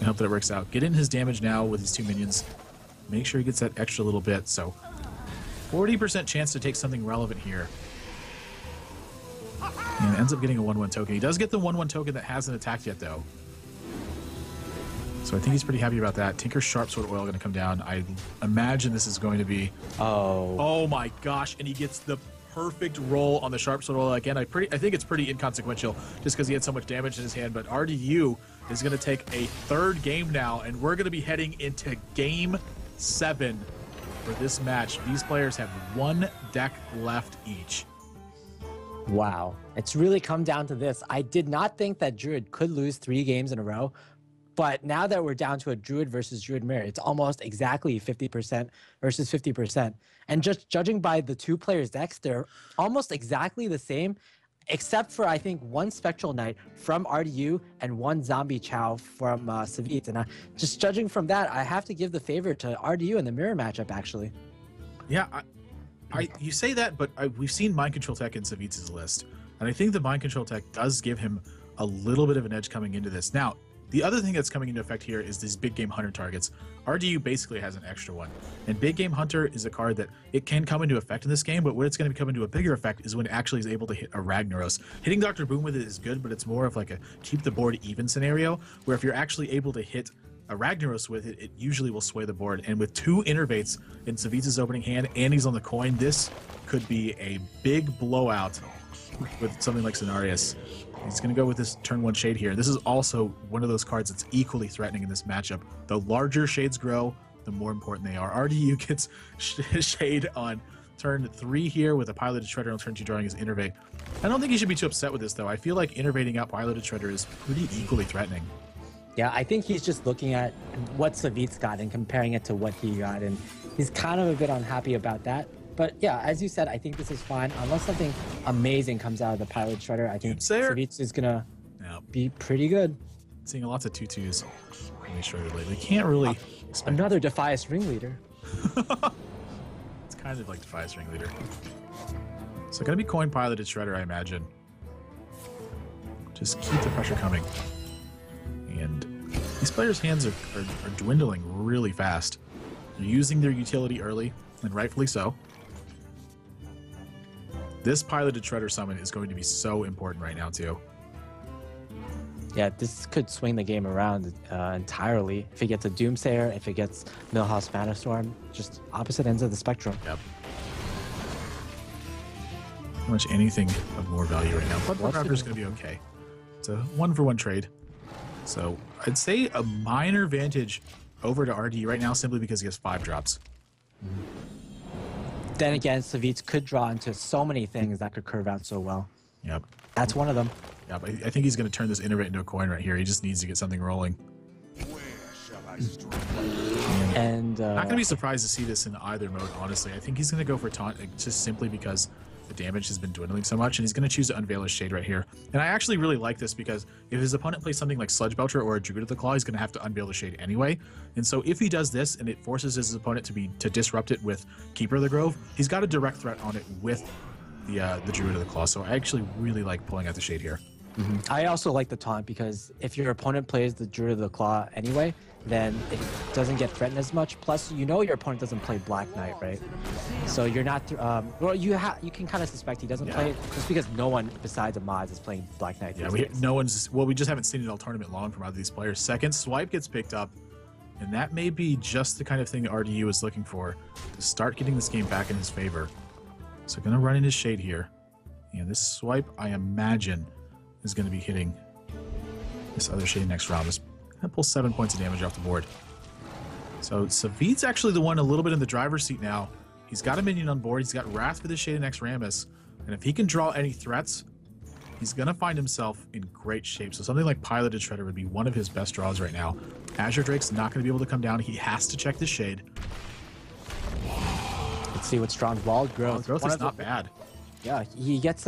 I hope that it works out. Get in his damage now with his 2 minions. Make sure he gets that extra little bit. So 40% chance to take something relevant here. And ends up getting a 1/1 token. He does get the 1/1 token that hasn't attacked yet, though. So I think he's pretty happy about that. Tinker's Sharpsword Oil going to come down. I imagine this is going to be... Oh my gosh. And he gets the perfect roll on the Sharpsword Oil again. I think it's pretty inconsequential just because he had so much damage in his hand. But RDU is going to take a 3rd game now, and we're going to be heading into Game 7 for this match. These players have 1 deck left each. Wow. It's really come down to this. I did not think that Druid could lose 3 games in a row. But now that we're down to a Druid versus Druid mirror, it's almost exactly 50% versus 50%. And just judging by the 2 players' decks, they're almost exactly the same, except for, I think, 1 Spectral Knight from RDU and 1 Zombie Chow from Savjz. And just judging from that, I have to give the favor to RDU in the mirror matchup, actually. Yeah, you say that, but we've seen Mind Control Tech in Savjz's list. And I think the Mind Control Tech does give him a little bit of an edge coming into this. Now, the other thing that's coming into effect here is these Big Game Hunter targets. RDU basically has an extra one. And Big Game Hunter is a card that it can come into effect in this game, but where it's going to come into a bigger effect is when it actually is able to hit a Ragnaros. Hitting Dr. Boom with it is good, but it's more of like a keep the board even scenario, where if you're actually able to hit a Ragnaros with it, it usually will sway the board. And with 2 Innervates in Savjz's opening hand, and he's on the coin, this could be a big blowout with something like Cenarius. He's going to go with this turn 1 Shade here. This is also one of those cards that's equally threatening in this matchup. The larger Shades grow, the more important they are. RDU gets Shade on turn 3 here with a Piloted Shredder on turn 2 drawing his Innervate. I don't think he should be too upset with this, though. I feel like innervating out Piloted Shredder is pretty equally threatening. Yeah, I think he's just looking at what Savjz got and comparing it to what he got, and he's kind of a bit unhappy about that. But yeah, as you said, I think this is fine. Unless something amazing comes out of the Pilot Shredder, I think Savjz is going to be pretty good. Seeing lots of 2/2s in the Shredder lately. Can't really expect another Defias Ringleader. It's kind of like Defias Ringleader. So going to be coin Piloted Shredder, I imagine. Just keep the pressure coming. And these players' hands are dwindling really fast. They're using their utility early, and rightfully so. This Piloted Shredder summon is going to be so important right now, too. Yeah, this could swing the game around entirely. If it gets a Doomsayer, if it gets Millhouse Manastorm, just opposite ends of the spectrum. Yep. Pretty much anything of more value right now. Blood Raptor is going to be okay. It's a 1-for-1 trade. So I'd say a minor advantage over to RD right now simply because he has 5 drops. Then again, Savjz could draw into so many things that could curve out so well. Yep. That's one of them. Yep, I think he's going to turn this Innervate into a coin right here. He just needs to get something rolling. And not going to be surprised to see this in either mode, honestly. I think he's going to go for Taunt just simply because the damage has been dwindling so much, and he's going to choose to Unveil his Shade right here. And I actually really like this because if his opponent plays something like Sludge Belcher or a Druid of the Claw, he's going to have to Unveil the Shade anyway. And so if he does this and it forces his opponent to disrupt it with Keeper of the Grove, he's got a direct threat on it with the Druid of the Claw. So I actually really like pulling out the Shade here. I also like the taunt because if your opponent plays the Druid of the Claw anyway, then it doesn't get threatened as much. Plus, you know your opponent doesn't play Black Knight, right? So you're not. Well, you can kind of suspect he doesn't play it just because no one besides a Mage is playing Black Knight. Yeah, no one's. Well, we just haven't seen it all tournament long from either of these players. Second swipe gets picked up, and that may be just the kind of thing RDU is looking for to start getting this game back in his favor. So gonna run in his shade here. And this swipe, I imagine, is going to be hitting this other shade next round. This gonna pull 7 points of damage off the board. So Savjz actually the one a little bit in the driver's seat now. He's got a minion on board. He's got Wrath for the shade next Rammus. And if he can draw any threats, he's going to find himself in great shape. So something like Piloted Shredder would be one of his best draws right now. Azure Drake's not going to be able to come down. He has to check the shade. Let's see what Strong's Wild Growth. Growth is not bad. Yeah, he gets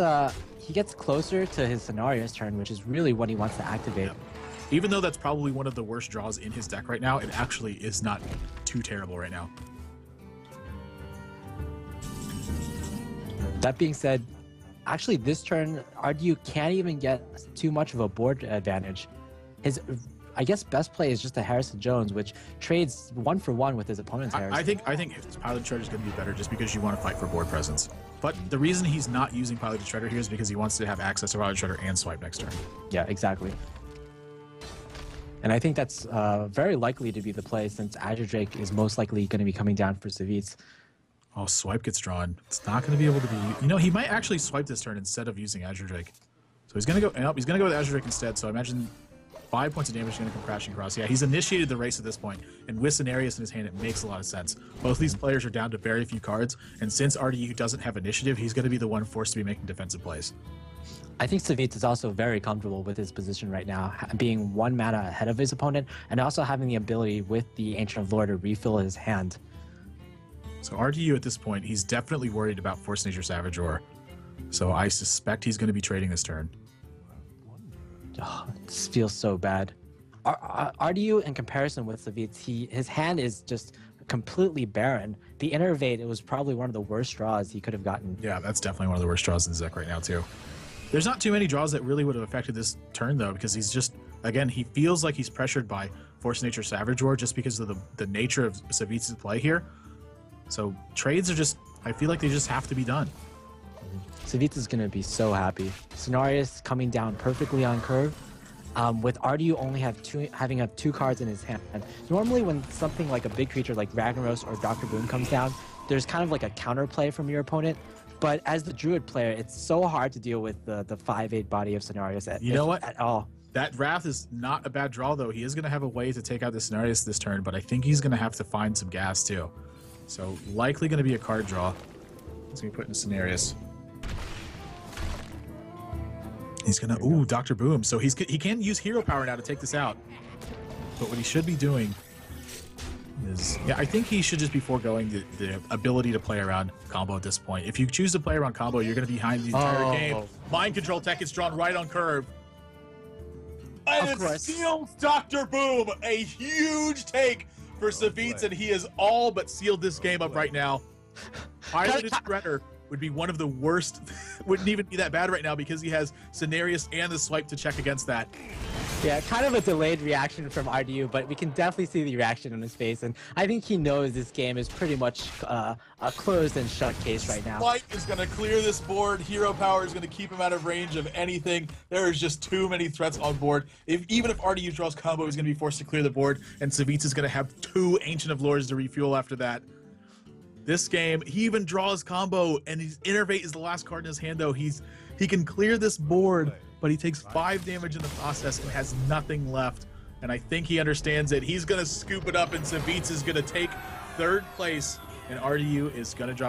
closer to his Cenarius turn, which is really what he wants to activate. Yep. Even though that's probably one of the worst draws in his deck right now, it actually is not too terrible right now. That being said, actually this turn, RDU can't even get too much of a board advantage. His, I guess, best play is just a Harrison Jones, which trades 1-for-1 with his opponent's Harrison. I think his Pilot Shredder is going to be better just because you want to fight for board presence. But the reason he's not using Piloted Shredder here is because he wants to have access to Piloted Shredder and swipe next turn. Yeah, exactly. And I think that's very likely to be the play since Azure Drake is most likely going to be coming down for Savjz. Oh, swipe gets drawn. It's not going to be able to be... You know, he might actually swipe this turn instead of using Azure Drake. So he's going to go... Nope, he's going to go with Azure Drake instead. So I imagine 5 points of damage is going to come crashing across. Yeah, he's initiated the race at this point. And with Cenarius in his hand, it makes a lot of sense. Both these players are down to very few cards. And since RDU doesn't have initiative, he's going to be the one forced to be making defensive plays. I think Savjz is also very comfortable with his position right now, being 1 mana ahead of his opponent, and also having the ability with the Ancient of Lore to refill his hand. So RDU at this point, he's definitely worried about Force Nature Savage. So I suspect he's going to be trading this turn. Oh, this feels so bad. RDU, in comparison with Savjz, his hand is just completely barren. The Innervate, it was probably one of the worst draws he could have gotten. Yeah, that's definitely one of the worst draws in his deck right now, too. There's not too many draws that really would have affected this turn, though, because he's just, again, he feels like he's pressured by Force Nature Savage just because of the nature of Savjz's play here. So trades are just, I feel like they just have to be done. Savjz is going to be so happy. Cenarius coming down perfectly on curve. With RDU only having 2 cards in his hand. Normally when something like a big creature like Ragnaros or Dr. Boom comes down, there's kind of like a counterplay from your opponent. But as the Druid player, it's so hard to deal with the 5/8 body of Cenarius at all. That Wrath is not a bad draw, though. He is going to have a way to take out the Cenarius this turn, but I think he's going to have to find some gas, too. So likely going to be a card draw. He's going to be putting a Cenarius. He's going to... Ooh, Dr. Boom. So he can use Hero Power now to take this out. But what he should be doing is... Yeah, I think he should just be foregoing the ability to play around combo at this point. If you choose to play around combo, you're going to be behind the entire game. Mind Control Tech is drawn right on curve. And it seals Dr. Boom. A huge take for Savjz, and he has all but sealed this game up right now. Piloted Shredder would be one of the worst. Wouldn't even be that bad right now because he has Cenarius and the swipe to check against that. Yeah, kind of a delayed reaction from RDU, but we can definitely see the reaction on his face, and I think he knows this game is pretty much a closed and shut case right now. Swipe is going to clear this board. Hero Power is going to keep him out of range of anything. There is just too many threats on board. Even if RDU draws combo, he's going to be forced to clear the board, and Savjz is going to have 2 Ancient of Lores to refuel after that. This game, he even draws combo, and his Innervate is the last card in his hand, though. He can clear this board, but he takes 5 damage in the process and has nothing left. And I think he understands it. He's going to scoop it up, and Savjz is going to take 3rd place, and RDU is going to drop